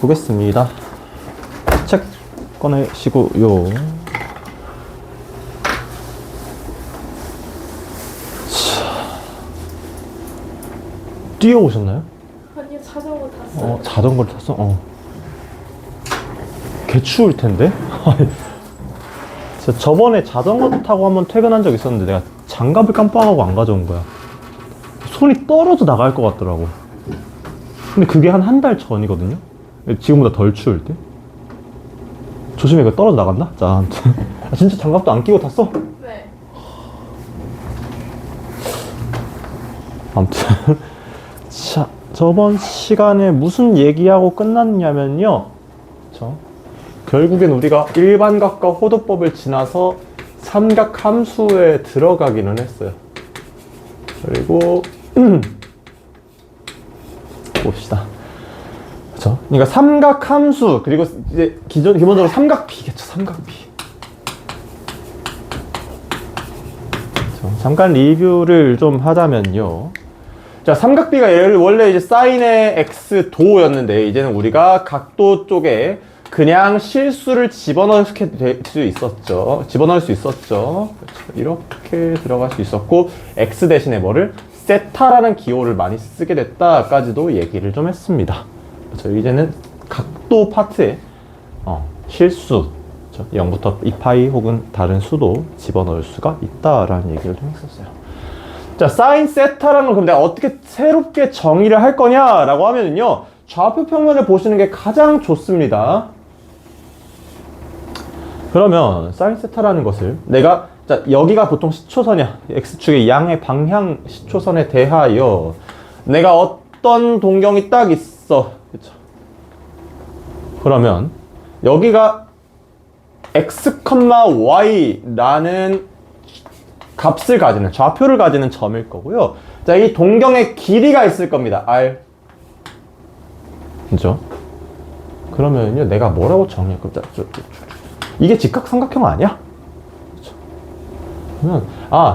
보겠습니다. 책 꺼내시고요. 뛰어오셨나요? 아니요, 자전거 탔어요. 자전거를 탔어? 개 추울 텐데? 진짜 저번에 자전거 타고 한번 퇴근한 적 있었는데 내가 장갑을 깜빡하고 안 가져온 거야. 손이 떨어져 나갈 것 같더라고. 근데 그게 한 달 전이거든요? 지금보다 덜 추울 때? 조심해, 이거 떨어져 나간다? 자, 아무튼. 진짜 장갑도 안 끼고 탔어? 네. 아무튼. 자, 저번 시간에 무슨 얘기하고 끝났냐면요. 결국엔 우리가 일반각과 호도법을 지나서 삼각함수에 들어가기는 했어요. 그리고 봅시다. 그렇죠? 그러니까 삼각함수, 그리고 이제 기본적으로 삼각비겠죠. 삼각비. 잠깐 리뷰를 좀 하자면요. 자, 삼각비가 원래 이제 사인의 x 도였는데 이제는 우리가 각도 쪽에 그냥 실수를 집어넣을 수 있었죠. 집어넣을 수 있었죠. 그렇죠. 이렇게 들어갈 수 있었고, x 대신에 뭐를? 세타라는 기호를 많이 쓰게 됐다까지도 얘기를 좀 했습니다. 그렇죠. 이제는 각도 파트에 실수, 그렇죠. 0부터 2파이 혹은 다른 수도 집어넣을 수가 있다라는 얘기를 좀 했었어요. 자, 사인 세타라는 건 그럼 내가 어떻게 새롭게 정의를 할 거냐라고 하면은요, 좌표 평면을 보시는 게 가장 좋습니다. 그러면 사인 세타라는 것을 내가, 자, 여기가 보통 시초선이야. x축의 양의 방향 시초선에 대하여 내가 어떤 동경이 딱 있어. 그쵸? 그러면 여기가 x, y라는 값을 가지는, 좌표를 가지는 점일 거고요. 자, 이 동경의 길이가 있을 겁니다. r. 그죠? 그러면요, 내가 뭐라고 정의할 겁니다. 이게 직각삼각형 아니야? 그렇죠? 그러면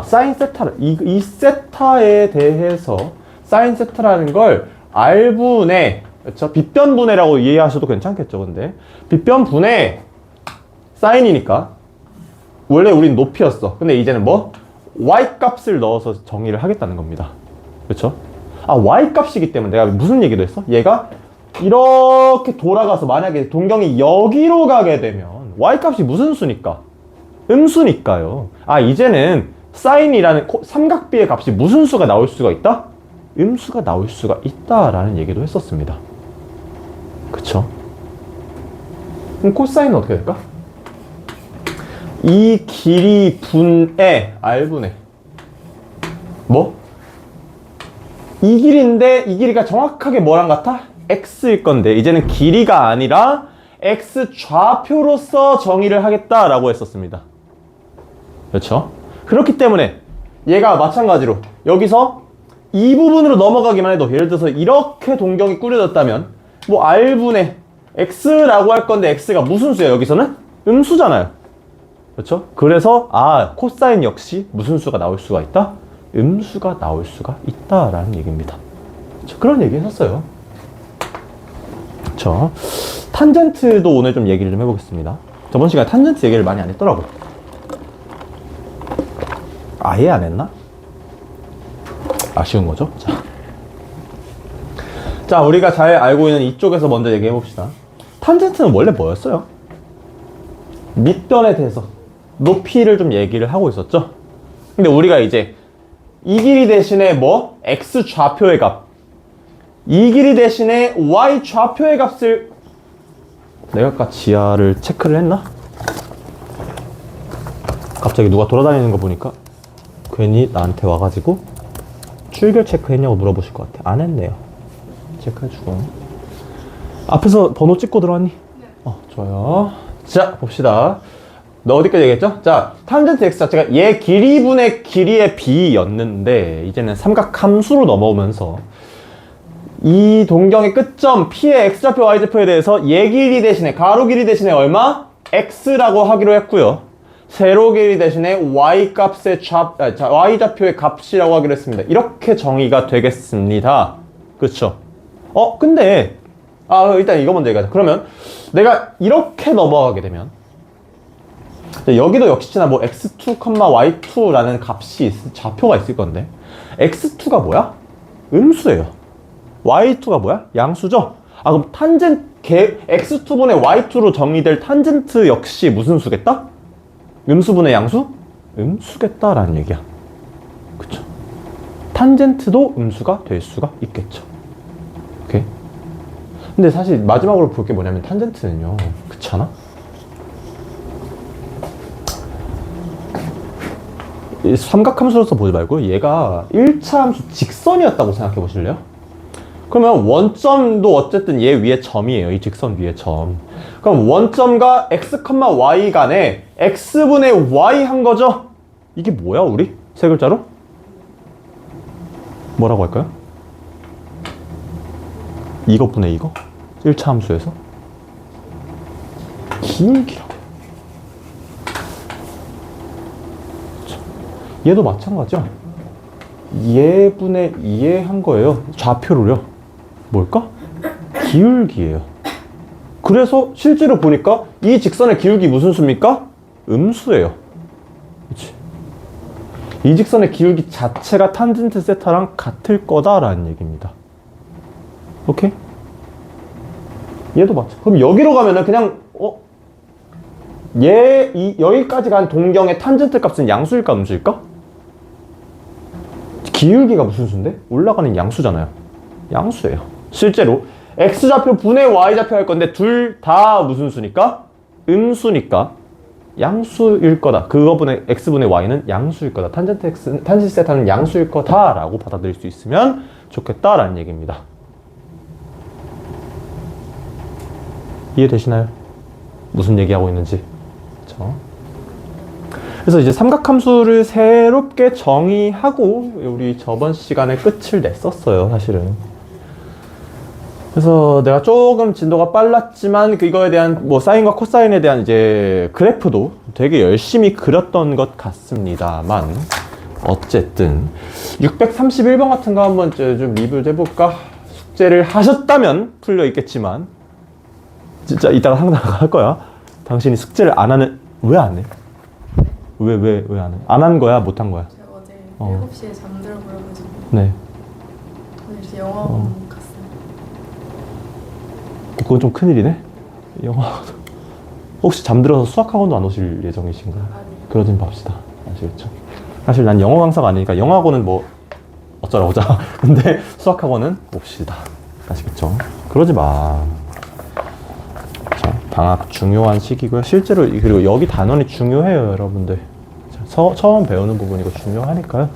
사인 세타를 이 세타에 대해서 사인 세타라는 걸 r분의, 그렇죠? 빗변분해라고 이해하셔도 괜찮겠죠. 근데 빗변분해 사인이니까 원래 우린 높이였어. 근데 이제는 뭐? y 값을 넣어서 정의를 하겠다는 겁니다. 그렇죠? y 값이기 때문에 내가 무슨 얘기도 했어? 얘가 이렇게 돌아가서 만약에 동경이 여기로 가게 되면 y 값이 무슨 수니까? 음수니까요. 이제는 사인이라는 삼각비의 값이 무슨 수가 나올 수가 있다? 음수가 나올 수가 있다라는 얘기도 했었습니다. 그쵸? 그럼 코사인은 어떻게 될까? 이 길이 분의 r분의 뭐? 이 길이인데 이 길이가 정확하게 뭐랑 같아? x일 건데 이제는 길이가 아니라 x 좌표로서 정의를 하겠다라고 했었습니다. 그렇죠? 그렇기 때문에 얘가 마찬가지로 여기서 이 부분으로 넘어가기만 해도, 예를 들어서 이렇게 동경이 꾸려졌다면 뭐 r분의 x라고 할 건데 x가 무슨 수예요? 여기서는 음수잖아요. 그렇죠? 그래서 코사인 역시 무슨 수가 나올 수가 있다? 음수가 나올 수가 있다라는 얘기입니다. 그렇죠? 그런 얘기 했었어요. 그렇죠? 탄젠트도 오늘 좀 얘기를 좀 해보겠습니다. 저번 시간에 탄젠트 얘기를 많이 안 했더라고. 아예 안 했나? 아쉬운 거죠. 자, 우리가 잘 알고 있는 이쪽에서 먼저 얘기해 봅시다. 탄젠트는 원래 뭐였어요? 밑변에 대해서 높이를 좀 얘기를 하고 있었죠. 근데 우리가 이제 이 길이 대신에 뭐? x 좌표의 값, 이 길이 대신에 y 좌표의 값을 내가 아까 지하를 체크를 했나? 갑자기 누가 돌아다니는 거 보니까 괜히 나한테 와가지고 출결 체크했냐고 물어보실 것 같아. 안 했네요. 체크해주고. 앞에서 번호 찍고 들어왔니? 네. 좋아요. 자, 봅시다. 너 어디까지 얘기했죠? 자, 탄젠트 x 자체가 얘 길이분의 길이의 b였는데 이제는 삼각함수로 넘어오면서 이 동경의 끝점 P의 x좌표, y좌표에 대해서 얘 길이 대신에, 가로 길이 대신에 얼마? x라고 하기로 했고요. 세로 길이 대신에 y 값의 y 좌표의 값이라고 하기로 했습니다. 이렇게 정의가 되겠습니다. 그렇죠? 근데 일단 이거 먼저 얘기하자. 그러면 내가 이렇게 넘어가게 되면 여기도 역시나 뭐 x2, y2라는 좌표가 있을 건데 x2가 뭐야? 음수예요. y2가 뭐야? 양수죠? 그럼 x2분의 y2로 정의될 탄젠트 역시 무슨 수겠다? 음수분의 양수? 음수겠다라는 얘기야. 그쵸? 탄젠트도 음수가 될 수가 있겠죠. 오케이? 근데 사실 마지막으로 볼 게 뭐냐면 탄젠트는요. 그렇잖아? 이 삼각함수로서 보지 말고 얘가 1차 함수 직선이었다고 생각해 보실래요? 그러면 원점도 어쨌든 얘 위에 점이에요. 이 직선 위에 점. 그럼 원점과 x, y 간에 x분의 y 한 거죠? 이게 뭐야 우리? 세 글자로? 뭐라고 할까요? 이것분의 이거? 1차 함수에서? 기울기라고. 얘도 마찬가지야. 얘분의 얘 한 거예요. 좌표로요. 뭘까? 기울기예요. 그래서 실제로 보니까 이 직선의 기울기 무슨 수입니까? 음수예요. 그치? 이 직선의 기울기 자체가 탄젠트 세타랑 같을 거다라는 얘기입니다. 오케이? 얘도 맞죠. 그럼 여기로 가면은 그냥 여기까지 간 동경의 탄젠트 값은 양수일까 음수일까? 기울기가 무슨 수인데? 올라가는 양수잖아요. 양수예요. 실제로 x좌표 분의 y좌표 할 건데 둘 다 무슨 수니까? 음수니까 양수일 거다. 그거분의 x분의 y는 양수일 거다. 탄젠트 세타는 양수일 거다 라고 받아들일 수 있으면 좋겠다라는 얘기입니다. 이해되시나요? 무슨 얘기하고 있는지. 그렇죠? 그래서 이제 삼각함수를 새롭게 정의하고 우리 저번 시간에 끝을 냈었어요, 사실은. 그래서 내가 조금 진도가 빨랐지만 이거에 대한 뭐 사인과 코사인에 대한 이제 그래프도 되게 열심히 그렸던 것 같습니다만 어쨌든 631번 같은 거 한번 좀 리뷰를 해볼까? 숙제를 하셨다면 풀려 있겠지만 진짜 이따가 상담을 할 거야. 당신이 숙제를 안 하는 왜 안 해? 왜 안 해? 안 한 거야? 못 한 거야? 제가 어제 7시에 잠들어 버려가지고 네. 오늘 이제 영화관 갔어요. 그건 좀 큰일이네. 영화 혹시 잠들어서 수학학원도 안 오실 예정이신가요? 아니. 그러진 봅시다. 아시겠죠? 사실 난 영어 강사가 아니니까 영어학원은 뭐 어쩌라고 자. 근데 수학학원은 봅시다. 아시겠죠? 그러지 마. 자, 방학 중요한 시기고요. 실제로 그리고 여기 단원이 중요해요, 여러분들. 처음 배우는 부분이고 중요하니까요.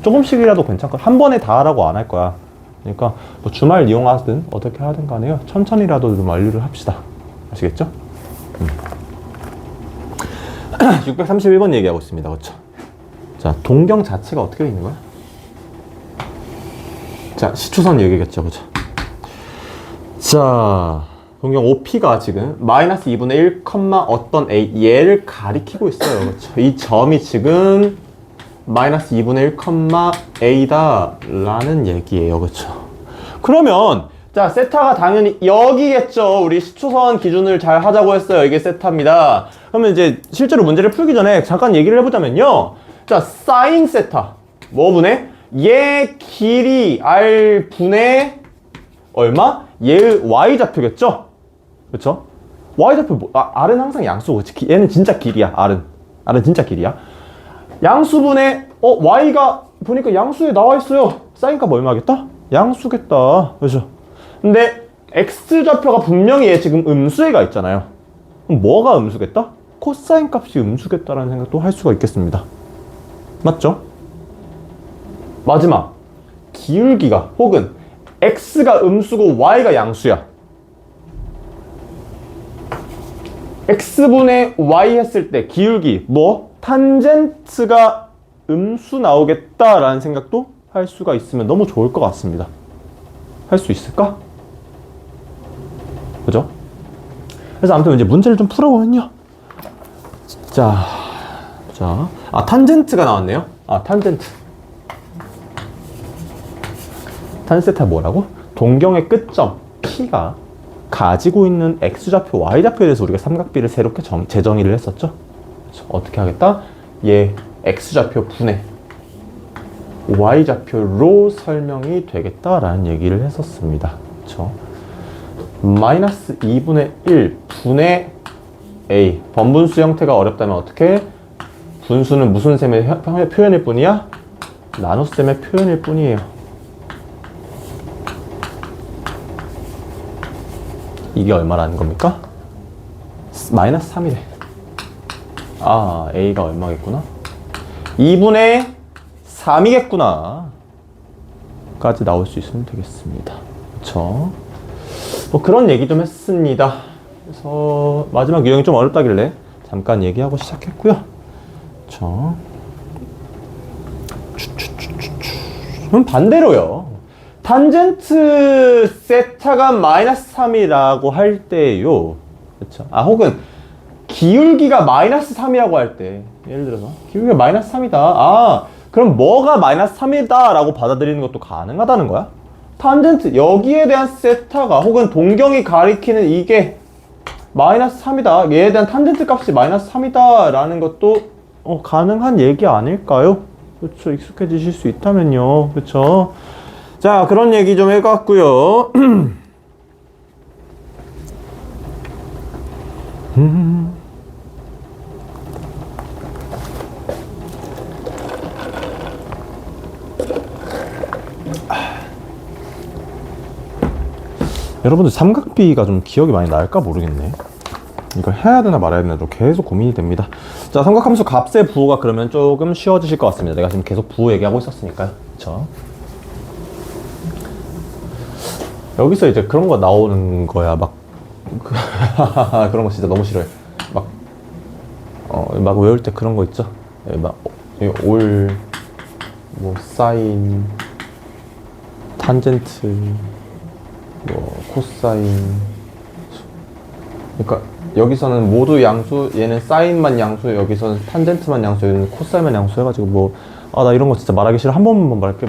조금씩이라도 괜찮고 한 번에 다 하라고 안 할 거야. 그러니까 뭐 주말 이용하든 어떻게 하든 간에요. 천천히라도 좀 완료를 합시다. 아시겠죠? 631번 얘기하고 있습니다. 그렇죠? 자, 동경 자체가 어떻게 있는 거야? 자, 시초선 얘기겠죠. 그렇죠? 자, 동경 OP가 지금 마이너스 2분의 1, 어떤 A 얘를 가리키고 있어요. 그렇죠? 이 점이 지금 마이너스 2분의 1, A다 라는 얘기예요. 그렇죠? 그러면 자, 세타가 당연히 여기겠죠. 우리 시초선 기준을 잘 하자고 했어요. 이게 세타입니다. 그러면 이제 실제로 문제를 풀기 전에 잠깐 얘기를 해보자면요. 자, 사인 세타 뭐 분의? 얘 길이 R 분의 얼마? 얘의 Y좌표겠죠? 그렇죠? Y좌표 R은 항상 양수고 얘는 진짜 길이야. R은 진짜 길이야. 양수분의 Y가 보니까 양수에 나와 있어요. 사인값 얼마겠다? 양수겠다. 그렇죠? 근데 X좌표가 분명히 얘 지금 음수에가 있잖아요. 그럼 뭐가 음수겠다? 코사인 값이 음수겠다라는 생각도 할 수가 있겠습니다. 맞죠? 마지막 기울기가 혹은 X가 음수고 Y가 양수야. X분의 Y 했을 때 기울기 뭐? 탄젠트가 음수 나오겠다라는 생각도 할 수가 있으면 너무 좋을 것 같습니다. 할 수 있을까? 그죠? 그래서 아무튼 이제 문제를 좀 풀어보면요. 자, 자, 탄젠트가 나왔네요. 탄젠트. 탄세타 뭐라고? 동경의 끝점 P가 가지고 있는 X좌표, Y좌표에 대해서 우리가 삼각비를 새롭게 재정의를 했었죠. 그렇죠? 어떻게 하겠다? 얘 X좌표 분의 Y좌표로 설명이 되겠다라는 얘기를 했었습니다. 그렇죠? 마이너스 2분의 1 분의 A. 번분수 형태가 어렵다면 어떻게? 분수는 무슨 셈의 표현일 뿐이야? 나눗셈의 표현일 뿐이에요. 이게 얼마라는 겁니까? 마이너스 3이래. A가 얼마겠구나? 2분의 3이겠구나. 까지 나올 수 있으면 되겠습니다. 그쵸? 뭐 그런 얘기 좀 했습니다. 그래서 마지막 유형이 좀 어렵다길래 잠깐 얘기하고 시작했고요. 그쵸? 그럼 반대로요. 탄젠트 세타가 마이너스 3이라고 할 때요. 그쵸? 혹은 기울기가 마이너스 3이라고 할 때, 예를 들어서 기울기가 마이너스 3이다. 그럼 뭐가 마이너스 3이다 라고 받아들이는 것도 가능하다는 거야? 탄젠트, 여기에 대한 세타가 혹은 동경이 가리키는 이게 마이너스 3이다. 얘에 대한 탄젠트 값이 마이너스 3이다 라는 것도 가능한 얘기 아닐까요? 그쵸? 익숙해지실 수 있다면요. 그쵸? 자, 그런 얘기 좀 해봤고요. 여러분들 삼각비가 좀 기억이 많이 날까 모르겠네. 이걸 해야 되나 말아야 되나 좀 계속 고민이 됩니다. 자, 삼각함수 값의 부호가 그러면 조금 쉬워지실 것 같습니다. 내가 지금 계속 부호 얘기하고 있었으니까요. 그쵸? 여기서 이제 그런 거 나오는 거야. 그런 거 진짜 너무 싫어해. 막 외울 때 그런 거 있죠? 사인, 탄젠트, 코사인. 그러니까 여기서는 모두 양수, 얘는 사인만 양수, 여기서는 탄젠트만 양수, 여기는 코사인만 양수 해가지고 나 이런 거 진짜 말하기 싫어. 한 번만 말할게.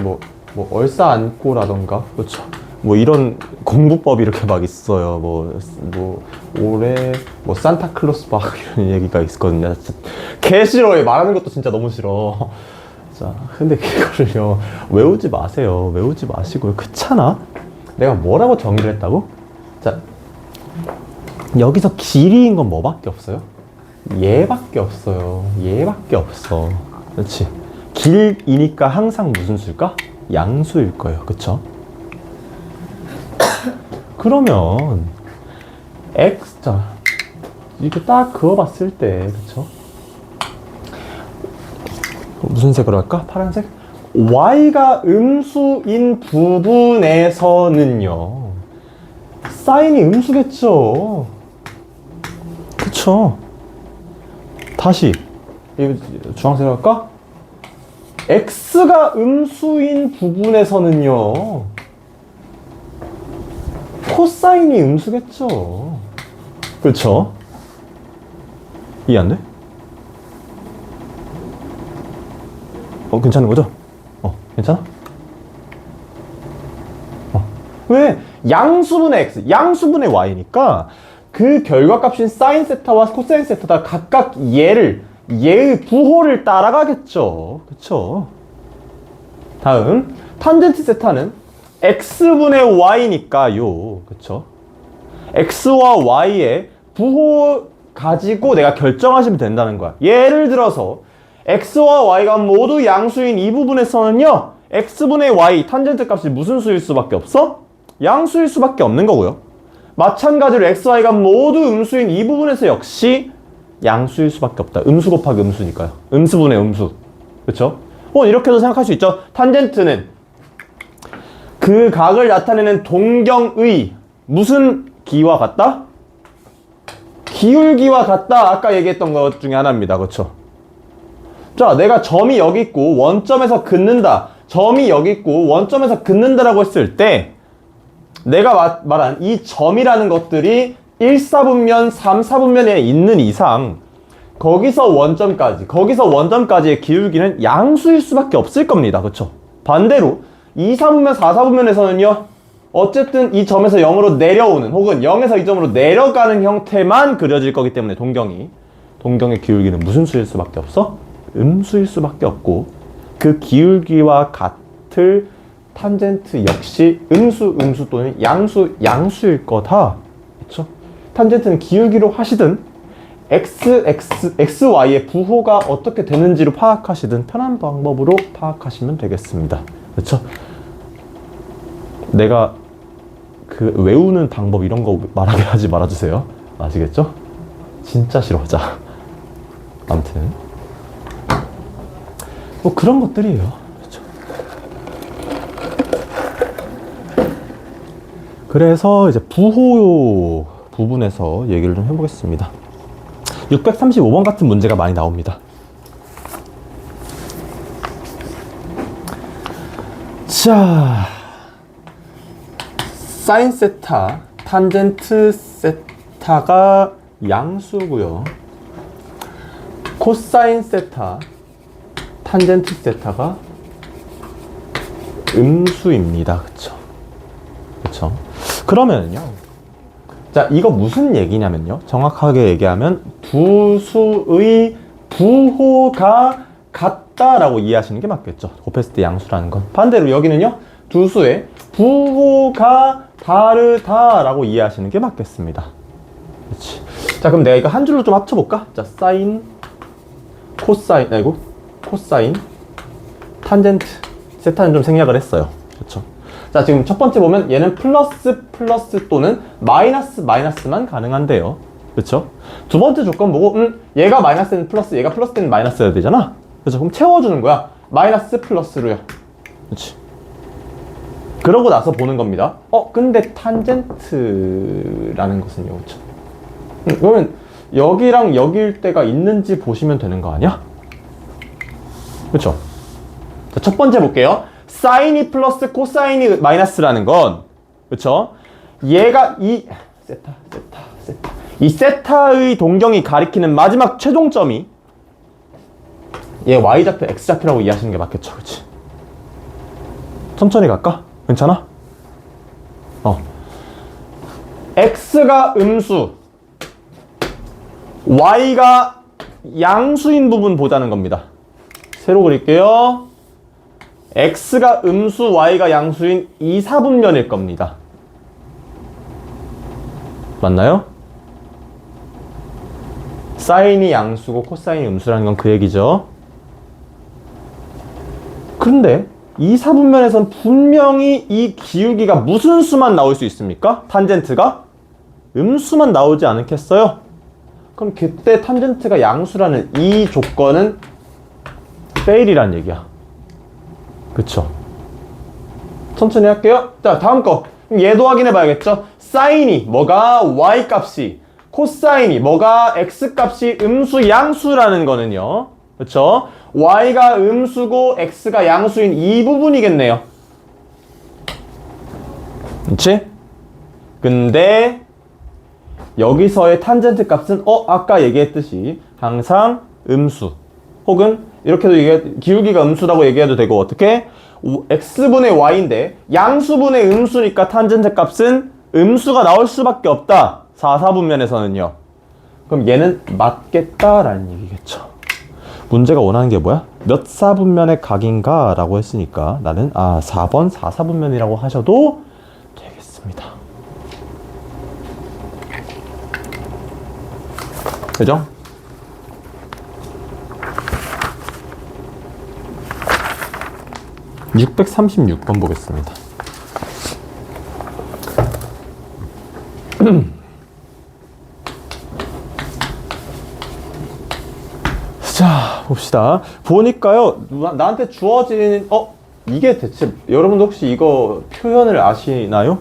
얼싸안고라던가. 그렇죠. 이런 공부법이 이렇게 막 있어요. 올해 산타클로스 박 이런 얘기가 있거든요. 진짜 개 싫어해. 말하는 것도 진짜 너무 싫어. 자, 근데 이거를요 외우지 마세요. 외우지 마시고요. 그렇잖아. 내가 뭐라고 정의를 했다고? 자, 여기서 길이인 건 뭐밖에 없어요? 얘밖에 없어요. 얘밖에 없어. 그렇지. 길이니까 항상 무슨 수일까? 양수일 거예요. 그쵸? 그러면 자, 이렇게 딱 그어봤을 때, 그쵸? 무슨 색으로 할까? 파란색? Y가 음수인 부분에서는요, 사인이 음수겠죠. 그쵸? 다시 주황색으로 할까? X가 음수인 부분에서는요, 코사인이 음수겠죠. 그렇죠? 이해 안 돼? 괜찮은 거죠? 괜찮아? 왜? 양수분의 x, 양수분의 y니까 그 결과값인 사인 세타와 코사인 세타가 각각 얘의 부호를 따라가겠죠. 그쵸? 다음, 탄젠트 세타는 x분의 y니까요. 그쵸? x와 y의 부호 가지고 내가 결정하시면 된다는 거야. 예를 들어서 x와 y가 모두 양수인 이 부분에서는요, x분의 y 탄젠트 값이 무슨 수일 수밖에 없어? 양수일 수밖에 없는 거고요. 마찬가지로 x, y가 모두 음수인 이 부분에서 역시 양수일 수밖에 없다. 음수 곱하기 음수니까요. 음수분의 음수. 그쵸? 이렇게도 생각할 수 있죠. 탄젠트는 그 각을 나타내는 동경의 무슨 기와 같다? 기울기와 같다. 아까 얘기했던 것 중에 하나입니다. 그쵸? 자, 내가 점이 여기 있고 원점에서 긋는다. 점이 여기 있고 원점에서 긋는다라고 했을 때 내가 말한 이 점이라는 것들이 1사분면, 3사분면에 있는 이상 거기서 원점까지의 기울기는 양수일 수밖에 없을 겁니다. 그쵸? 반대로 2, 4분면, 4, 4분면에서는요. 어쨌든 이 점에서 0으로 내려오는 혹은 0에서 이 점으로 내려가는 형태만 그려질 거기 때문에 동경의 기울기는 무슨 수일 수밖에 없어? 음수일 수밖에 없고 그 기울기와 같을 탄젠트 역시 음수 또는 양수일 거다. 그쵸? 탄젠트는 기울기로 하시든 xy의 부호가 어떻게 되는지로 파악하시든 편한 방법으로 파악하시면 되겠습니다. 그렇죠? 내가 그 외우는 방법 이런 거 말하게 하지 말아주세요. 아시겠죠? 진짜 싫어. 자, 아무튼 뭐 그런 것들이에요. 그렇죠? 그래서 이제 부호 부분에서 얘기를 좀 해보겠습니다. 635번 같은 문제가 많이 나옵니다. 자, 사인 세타, 탄젠트 세타가 양수고요. 코사인 세타, 탄젠트 세타가 음수입니다. 그쵸? 그러면요. 자, 이거 무슨 얘기냐면요. 정확하게 얘기하면 두 수의 부호가 같다라고 이해하시는 게 맞겠죠. 곱했을 때 양수라는 건. 반대로 여기는요. 두 수의 부호가 다르다라고 이해하시는 게 맞겠습니다. 그렇지. 자, 그럼 내가 이거 한 줄로 좀 합쳐볼까? 자, 사인, 코사인, 탄젠트, 세타는 좀 생략을 했어요. 그렇죠. 자, 지금 첫 번째 보면 얘는 플러스 또는 마이너스만 가능한데요. 그렇죠? 두 번째 조건 보고 얘가 마이너스는 플러스, 얘가 플러스 때는 마이너스여야 되잖아. 그렇죠? 그럼 채워주는 거야. 마이너스 플러스로요. 그렇지? 그러고 나서 보는 겁니다. 근데 탄젠트라는 것은요. 그렇죠? 그러면 여기랑 여기일 때가 있는지 보시면 되는 거 아니야? 그렇죠? 자, 첫 번째 볼게요. 사인이 플러스 코사인이 마이너스라는 건, 그쵸? 얘가 이 세타의 동경이 가리키는 마지막 최종점이 얘 y좌표, x좌표라고 이해하시는 게 맞겠죠, 그치? 천천히 갈까? 괜찮아? x가 음수, y가 양수인 부분 보자는 겁니다. 새로 그릴게요. x가 음수, y가 양수인 2, 4분면일 겁니다. 맞나요? 사인이 양수고 코사인이 음수라는 건 그 얘기죠. 그런데 2, 4분면에선 분명히 이 기울기가 무슨 수만 나올 수 있습니까? 탄젠트가 음수만 나오지 않겠어요? 그럼 그때 탄젠트가 양수라는 이 조건은 fail이란 얘기야. 그쵸? 천천히 할게요. 자, 다음 거. 얘도 확인해 봐야겠죠? 사인이 뭐가 y 값이, 코사인이 뭐가 x 값이 음수, 양수라는 거는요. 그쵸? y가 음수고 x가 양수인 이 부분이겠네요. 그치? 근데 여기서의 탄젠트 값은 아까 얘기했듯이 항상 음수 혹은 이렇게도 기울기가 음수라고 얘기해도 되고 어떻게? x분의 y인데 양수분의 음수니까 탄젠트 값은 음수가 나올 수밖에 없다. 4, 4분면에서는요. 그럼 얘는 맞겠다라는 얘기겠죠. 문제가 원하는 게 뭐야? 몇 4분면의 각인가? 라고 했으니까 나는 4번 4, 4분면이라고 하셔도 되겠습니다. 그죠? (636번) 보겠습니다. 자, 봅시다. 보니까요, 나한테 주어진, 이게 대체, 여러분도 혹시 이거 표현을 아시나요?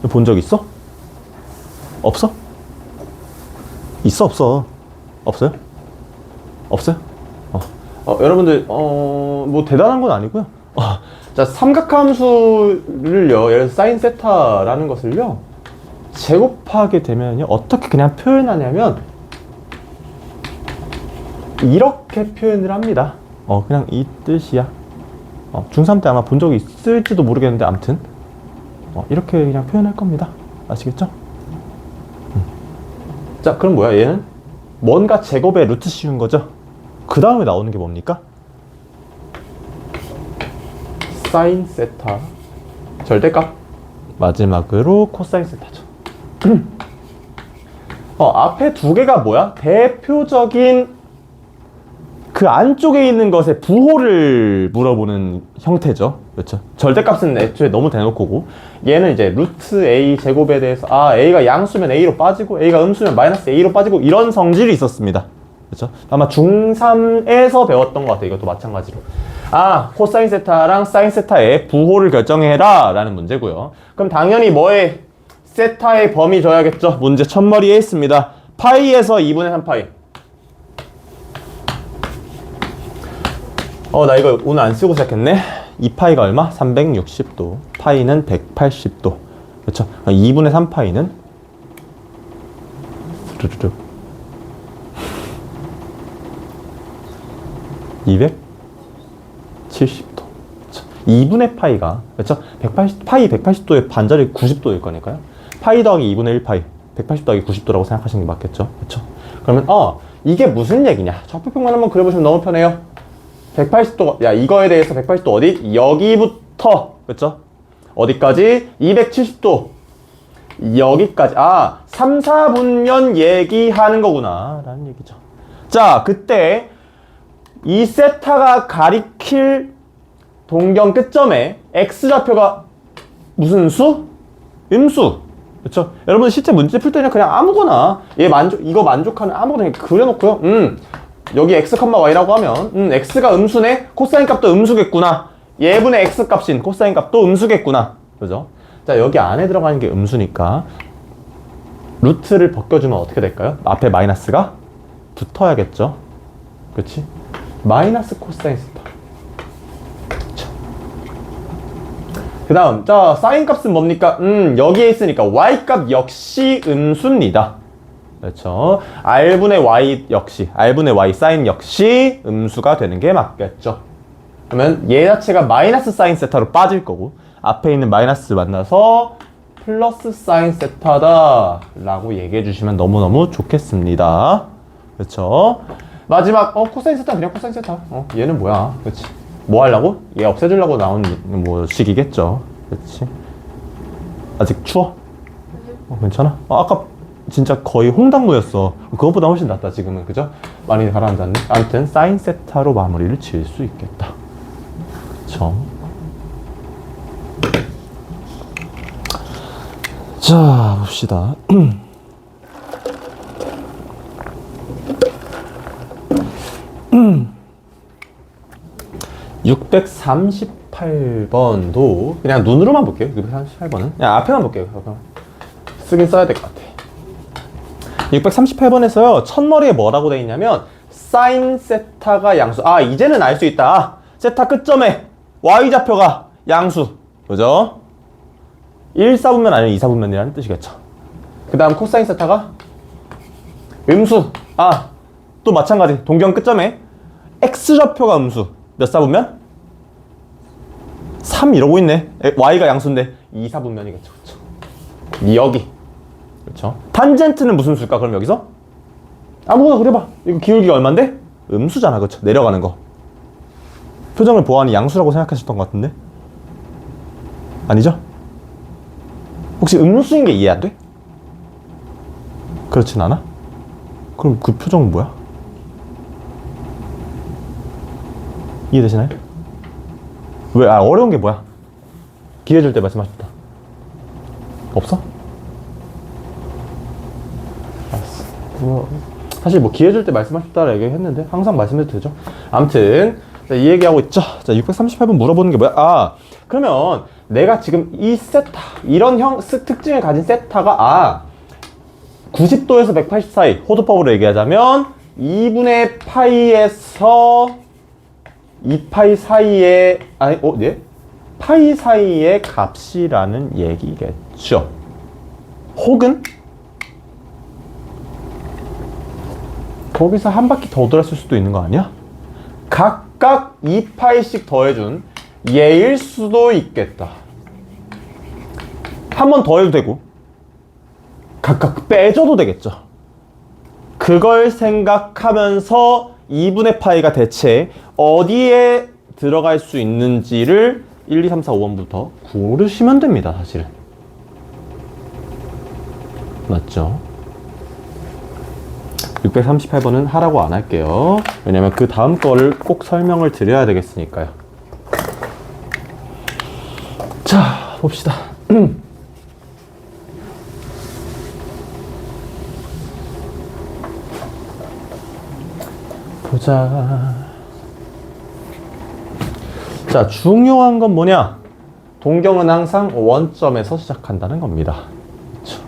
본 적 있어? 없어? 있어, 없어? 없어요? 없어요? 여러분들, 뭐 대단한 건 아니고요. 자, 삼각함수를요, 예를 들어서 사인 세타라는 것을요, 제곱하게 되면요, 어떻게 그냥 표현하냐면, 이렇게 표현을 합니다. 그냥 이 뜻이야. 중3 때 아마 본 적이 있을지도 모르겠는데 아무튼 이렇게 그냥 표현할 겁니다. 아시겠죠? 자, 그럼 뭐야? 얘는 뭔가 제곱의 루트 씌운 거죠? 그 다음에 나오는 게 뭡니까? 사인 세타 절대값, 마지막으로 코사인 세타죠. 앞에 두 개가 뭐야? 대표적인 그 안쪽에 있는 것의 부호를 물어보는 형태죠. 그렇죠? 절대값은 애초에 너무 대놓고고, 얘는 이제 루트 a 제곱에 대해서 a가 양수면 a로 빠지고 a가 음수면 마이너스 a로 빠지고 이런 성질이 있었습니다. 그렇죠? 아마 중3에서 배웠던 것 같아요. 이것도 마찬가지로. 코사인 세타랑 사인 세타의 부호를 결정해라 라는 문제고요. 그럼 당연히 뭐의 세타의 범위 줘야겠죠. 문제 첫머리에 있습니다. 파이에서 2분의 3파이. 나 이거 오늘 안 쓰고 시작했네. 2파이가 얼마? 360도. 파이는 180도. 그렇죠? 2분의 3파이는 270도. 그렇죠? 2분의 파이가, 그렇죠? 180, 파이 180도의 반절이 90도일 거니까요. 파이 더하기 2분의 1 파이, 180 더하기 90도라고 생각하시는 게 맞겠죠? 그렇죠? 그러면 이게 무슨 얘기냐? 좌표평만 한번 그려보시면 너무 편해요. 180도, 이거에 대해서 180도 어디? 여기부터, 그렇죠? 어디까지? 270도. 여기까지. 3, 4분면 얘기하는 거구나 라는 얘기죠. 자, 그때 이 세타가 가리킬 동경 끝점에 x좌표가 무슨 수? 음수. 그렇죠? 여러분 실제 문제 풀 때는 그냥 아무거나 이거 만족하는 아무거나 그려놓고요. 여기 x, y라고 하면 x가 음수네? 코사인 값도 음수겠구나. 예분의 x 값인 코사인 값도 음수겠구나. 그죠? 자, 여기 안에 들어가는 게 음수니까 루트를 벗겨주면 어떻게 될까요? 앞에 마이너스가 붙어야겠죠? 그렇지? 마이너스 코사인 세타. 그 다음, 자, 사인 값은 뭡니까? 여기에 있으니까 y 값 역시 음수입니다. 그렇죠? r분의 y 역시, r분의 y 사인 역시 음수가 되는 게 맞겠죠. 그러면 얘 자체가 마이너스 사인 세타로 빠질 거고, 앞에 있는 마이너스 만나서 플러스 사인 세타다 라고 얘기해 주시면 너무너무 좋겠습니다. 그렇죠? 마지막, 코사인 세타, 그냥 코사인 세타. 얘는 뭐야? 그렇지? 뭐 하려고? 얘 없애주려고 나온 식이겠죠. 그렇지? 아직 추워? 괜찮아? 아까 진짜 거의 홍당무였어. 그것보다 훨씬 낫다 지금은. 그죠? 많이 가라앉았네. 아무튼 사인 세타로 마무리를 지을 수 있겠다. 그쵸? 자, 봅시다. 638번도 그냥 눈으로만 볼게요. 638번은 그냥 앞에만 볼게요. 쓰긴 써야 될 것 같아. 638번에서요 첫머리에 뭐라고 돼 있냐면 사인 세타가 양수. 이제는 알 수 있다. 세타 끝점에 y좌표가 양수. 그죠? 1, 4분면 아니면 2, 4분면이라는 뜻이겠죠. 그 다음 코사인 세타가 음수. 또 마찬가지. 동경 끝점에 x좌표가 음수. 몇 사분면? 3 이러고 있네. y가 양수인데 2, 4분면이겠죠. 그렇죠? 여기. 그렇죠? 탄젠트는 무슨 수일까? 그럼 여기서? 아무거나 그려봐. 이거 기울기가 얼만데? 음수잖아. 그렇죠? 내려가는 거. 표정을 보아하니 양수라고 생각하셨던 것 같은데? 아니죠? 혹시 음수인 게 이해 안 돼? 그렇진 않아? 그럼 그 표정은 뭐야? 이해되시나요? 왜? 어려운 게 뭐야? 기회 줄 때 말씀하셨다. 없어? 알았어. 사실 기회 줄 때 말씀하셨다라 얘기했는데 항상 말씀해도 되죠. 아무튼 이 얘기하고 있죠. 자, 638번 물어보는 게 뭐야? 그러면 내가 지금 이 세타, 이런 특징을 가진 세타가 90도에서 180 사이, 호도법으로 얘기하자면 2분의 파이에서 2파이 사이에 파이 사이의 값이라는 얘기겠죠. 혹은 거기서 한 바퀴 더 돌았을 수도 있는 거 아니야? 각각 2파이씩 더해준 얘일 수도 있겠다. 한 번 더 해도 되고 각각 빼줘도 되겠죠. 그걸 생각하면서 2분의 파이가 대체 어디에 들어갈 수 있는지를 1, 2, 3, 4, 5번부터 고르시면 됩니다. 사실은 맞죠? 638번은 하라고 안 할게요. 왜냐면 그 다음 거를 꼭 설명을 드려야 되겠으니까요. 자, 봅시다. 보자. 자, 중요한 건 뭐냐? 동경은 항상 원점에서 시작한다는 겁니다. 그렇죠?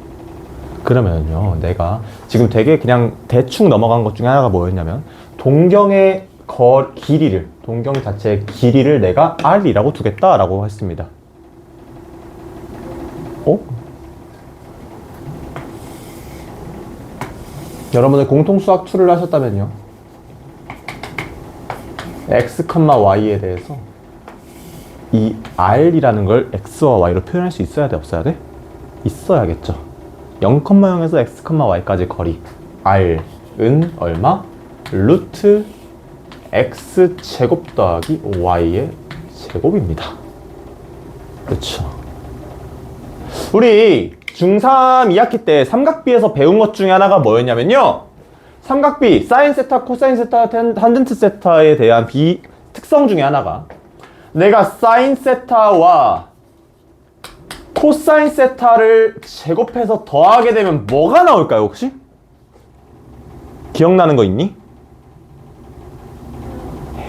그러면요, 내가 지금 되게 그냥 대충 넘어간 것 중에 하나가 뭐였냐면 동경의 길이를, 동경 자체의 길이를 내가 R이라고 두겠다라고 했습니다. 여러분들 공통수학 2를 하셨다면요, x, y에 대해서 이 r이라는 걸 x와 y로 표현할 수 있어야 돼, 없어야 돼? 있어야겠죠. 0,0에서 x, y까지 거리 r은 얼마? 루트 x 제곱 더하기 y의 제곱입니다. 그렇죠. 우리 중3 2학기 때 삼각비에서 배운 것 중에 하나가 뭐였냐면요, 삼각비 사인 세타, 코사인 세타, 탄젠트 세타에 대한 특성 중에 하나가, 내가 사인 세타와 코사인 세타를 제곱해서 더하게 되면 뭐가 나올까요, 혹시? 기억나는 거 있니?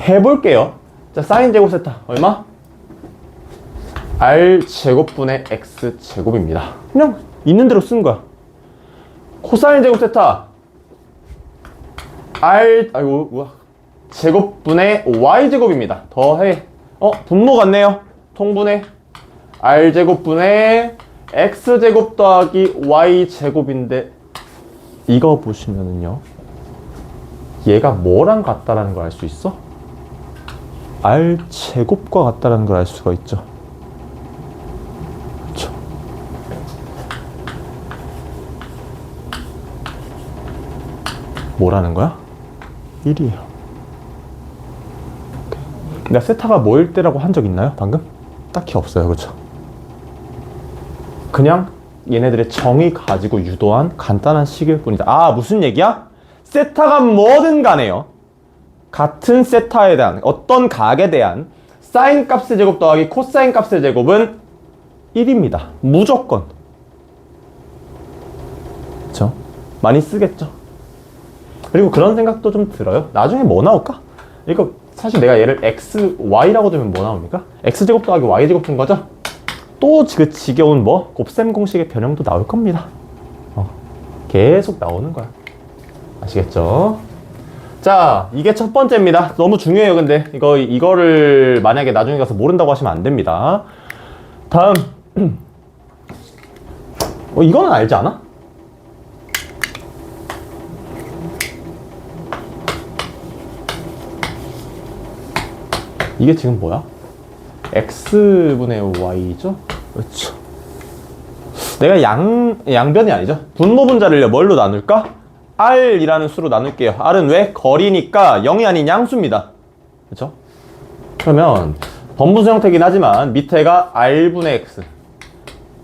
해볼게요. 자, 사인 제곱 세타 얼마? r 제곱분의 x 제곱입니다. 그냥 있는 대로 쓴 거야. 코사인 제곱 세타 제곱분의 y 제곱입니다. 더해. 분모 같네요. 통분해. r 제곱분의 x 제곱 더하기 y 제곱인데, 이거 보시면은요, 얘가 뭐랑 같다라는 걸 알 수 있어? r 제곱과 같다라는 걸 알 수가 있죠. 그렇죠. 뭐라는 거야? 1이에요. 내가 세타가 뭐일 때라고 한 적 있나요? 방금? 딱히 없어요. 그렇죠? 그냥 얘네들의 정의 가지고 유도한 간단한 식일 뿐이다. 아, 무슨 얘기야? 세타가 뭐든 간에요, 같은 세타에 대한 어떤 각에 대한 사인 값의 제곱 더하기 코사인 값의 제곱은 1입니다. 무조건. 그쵸? 많이 쓰겠죠? 그리고 그런 생각도 좀 들어요. 나중에 뭐 나올까? 이거 사실 내가 얘를 x, y라고 두면 뭐 나옵니까? x제곱 더하기 y제곱 둔 거죠? 또 그 지겨운 곱셈 공식의 변형도 나올 겁니다. 계속 나오는 거야. 아시겠죠? 자, 이게 첫 번째입니다. 너무 중요해요. 근데 이거를 만약에 나중에 가서 모른다고 하시면 안 됩니다. 다음. 이거는 알지 않아? 이게 지금 뭐야? x분의 y죠? 그렇죠. 내가 양변이 아니죠. 분모 분자를 뭘로 나눌까? r이라는 수로 나눌게요. r은 왜? 거리니까 0이 아닌 양수입니다. 그렇죠? 그러면 번분수 형태긴 하지만 밑에가 r분의 x,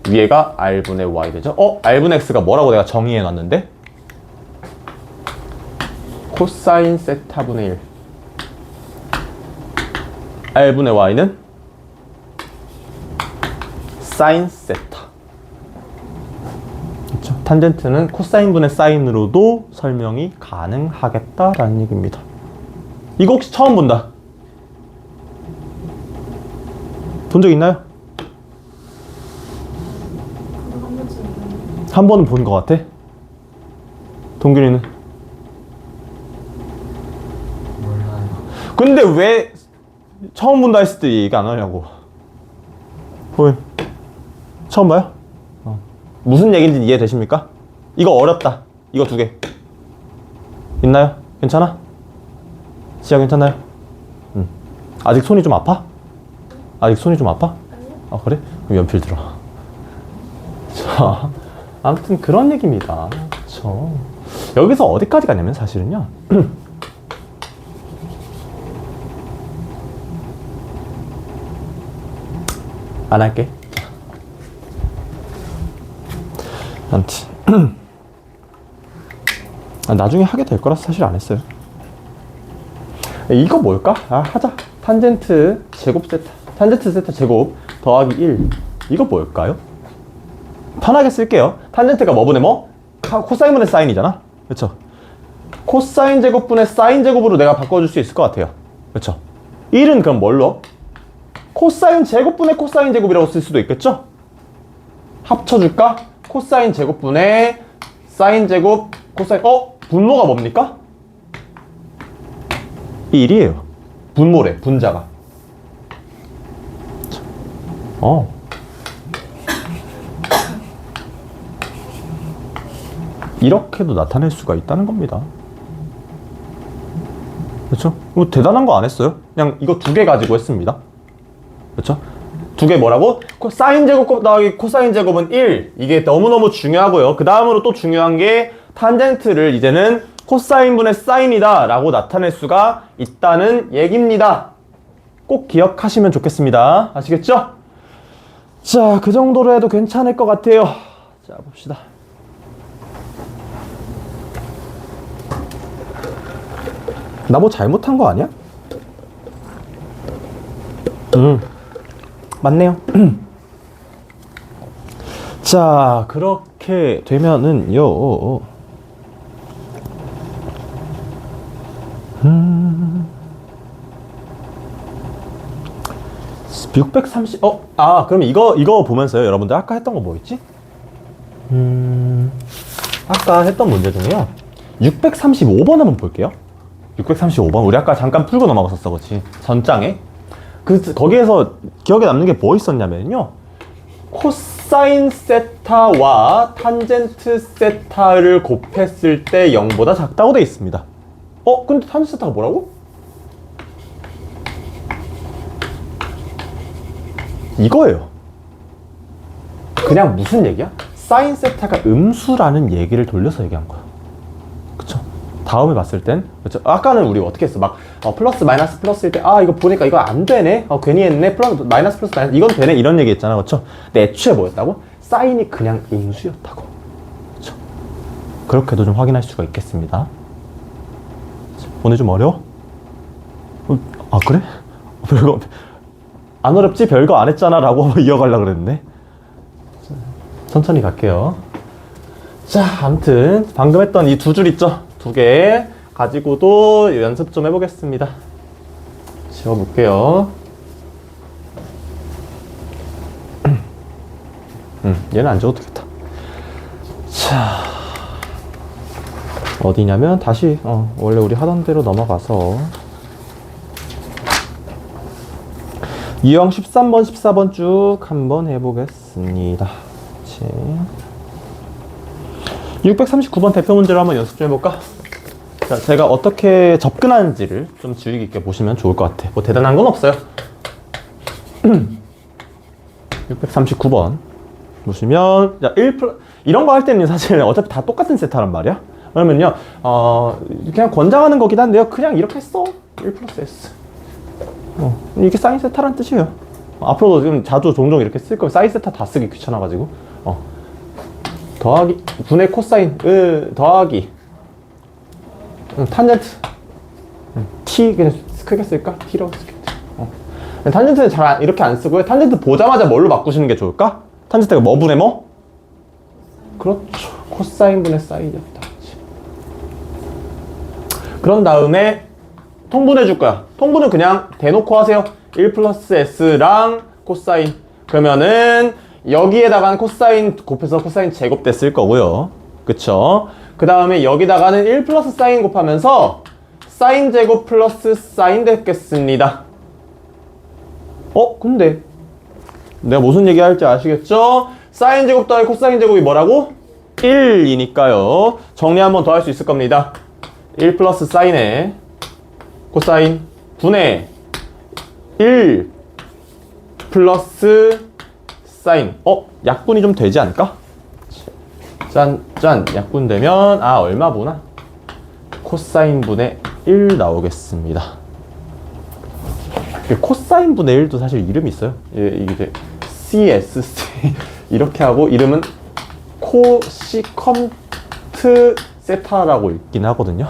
위에가 r분의 y 되죠? r분의 x가 뭐라고 내가 정의해 놨는데? 코사인 세타분의 1. r분의 y는 사인 세타. 그렇죠? 탄젠트는 코사인분의 사인으로도 설명이 가능하겠다라는 얘기입니다. 이거 혹시 처음 본다? 본 적 있나요? 한 번은 본 것 같아? 동균이는? 몰라요. 근데 왜 처음 본다 했을 때 얘기 안 하냐고. 보임. 처음 봐요? 무슨 얘기인지 이해되십니까? 이거 어렵다. 이거 두 개. 있나요? 괜찮아? 지아 괜찮나요? 아직 손이 좀 아파? 아직 손이 좀 아파? 아니요? 아 그래? 그럼 연필 들어. 자, 아무튼 그런 얘기입니다. 그쵸? 여기서 어디까지 가냐면 사실은요. 안 할게. 아무튼 나중에 하게 될 거라서 사실 안 했어요. 이거 뭘까? 아 하자. 탄젠트 제곱 세타, 탄젠트 세타 제곱 더하기 1. 이거 뭘까요? 편하게 쓸게요. 탄젠트가 뭐분의 뭐? 코사인분의 사인이잖아. 그쵸? 코사인 제곱분의 사인 제곱으로 내가 바꿔줄 수 있을 것 같아요. 그쵸? 1은 그럼 뭘로? 코사인 제곱분의 코사인 제곱이라고 쓸 수도 있겠죠? 합쳐줄까? 코사인 제곱분의 사인 제곱 코사인. 분모가 뭡니까? 1이에요. 분모래, 분자가. 이렇게도 나타낼 수가 있다는 겁니다. 그렇죠? 뭐 대단한 거 안 했어요. 그냥 이거 두 개 가지고 했습니다. 그렇죠? 두 개 뭐라고? 사인 제곱 더하기 코사인 제곱은 1. 이게 너무너무 중요하고요. 그 다음으로 또 중요한 게 탄젠트를 이제는 코사인분의 사인이다 라고 나타낼 수가 있다는 얘기입니다. 꼭 기억하시면 좋겠습니다. 아시겠죠? 자, 그 정도로 해도 괜찮을 것 같아요. 자, 봅시다. 나 뭐 잘못한 거 아니야? 맞네요. 자, 그렇게 되면은요. 630, 그럼 이거 보면서요. 여러분들 아까 했던 거 뭐였지? 아까 했던 문제 중에요. 635번 한번 볼게요. 635번. 우리 아까 잠깐 풀고 넘어갔었어, 그렇지? 전장에. 거기에서 기억에 남는 게 뭐 있었냐면요. 코사인 세타와 탄젠트 세타를 곱했을 때 0보다 작다고 돼 있습니다. 근데 탄젠트 세타가 뭐라고? 이거예요. 그냥 무슨 얘기야? 사인 세타가 음수라는 얘기를 돌려서 얘기한 거야. 그쵸? 다음에 봤을 땐, 그쵸? 아까는 우리 어떻게 했어? 막, 플러스, 마이너스, 플러스일 때, 이거 보니까 이거 안 되네? 괜히 했네? 마이너스, 플러스, 마이너스, 이건 되네? 이런 얘기 했잖아. 그쵸? 근데 애초에 뭐였다고? 사인이 그냥 음수였다고. 그쵸? 그렇게도 좀 확인할 수가 있겠습니다. 오늘 좀 어려워? 그래? 별거, 안 어렵지? 별거 안 했잖아 라고 이어가려고 그랬는데. 천천히 갈게요. 자, 아무튼 방금 했던 이 두 줄 있죠? 두 개 가지고도 연습 좀 해보겠습니다. 지워볼게요. 얘는 안 지워도 되겠다. 자, 어디냐면 다시 원래 우리 하던 대로 넘어가서 유형 13번, 14번 쭉 한번 해보겠습니다. 639번 대표 문제로 한번 연습 좀 해볼까? 자, 제가 어떻게 접근하는지를 좀 주의 깊게 보시면 좋을 것 같아. 뭐 대단한 건 없어요. 639번 보시면, 자, 이런 거 할 때는 사실 어차피 다 똑같은 세타란 말이야. 그러면요, 그냥 권장하는 거긴 한데요. 그냥 이렇게 써. 1 플러스 S. 이게 사인 세타란 뜻이에요. 앞으로도 지금 자주 종종 이렇게 쓸 거면 사인 세타 다 쓰기 귀찮아가지고. 더하기, 분의 코사인, 더하기. 탄젠트. T, 그냥 크게 쓸까? T라고 쓸게. 탄젠트는 잘 이렇게 안 쓰고요. 탄젠트 보자마자 뭘로 바꾸시는 게 좋을까? 탄젠트가 뭐 분의 뭐? 그렇죠. 코사인 분의 사인이었다. 그런 다음에 통분해 줄 거야. 통분은 그냥 대놓고 하세요. 1 플러스 S랑 코사인. 그러면은 여기에다가는 코사인 곱해서 코사인 제곱대 쓸 거고요. 그쵸? 그 다음에 여기다가는 1 플러스 사인 곱하면서 사인 제곱 플러스 사인 됐겠습니다. 근데 내가 무슨 얘기 할지 아시겠죠? 사인 제곱 더하기 코사인 제곱이 뭐라고? 1이니까요. 정리 한번 더 할 수 있을 겁니다. 1 플러스 사인의 코사인 분의 1 플러스 사인. 약분이 좀 되지 않을까? 짠, 약분되면, 얼마구나? 코사인 분의 1 나오겠습니다. 코사인 분의 1도 사실 이름이 있어요. 이게 CSC. 이렇게 하고, 이름은 코시컨트 세타라고 있긴 하거든요.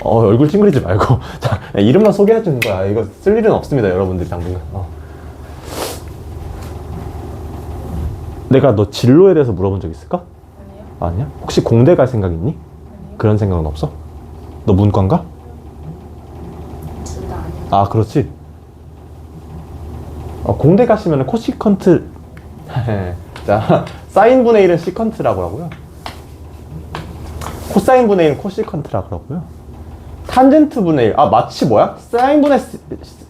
얼굴 찡그리지 말고. 자, 이름만 소개해주는 거야. 이거 쓸 일은 없습니다, 여러분들이 당분간. 내가 너 진로에 대해서 물어본 적 있을까? 아니요. 아니야? 혹시 공대 갈 생각 있니? 아니요. 그런 생각은 없어? 너 문과인가? 둘 다 아니요. 그렇지. 공대 가시면 코시컨트. 자, 사인 분의 1은 시컨트라고 하고요. 코사인 분의 1은 코시컨트라고 하고요. 탄젠트 분의 1. 마치 뭐야? 사인 분의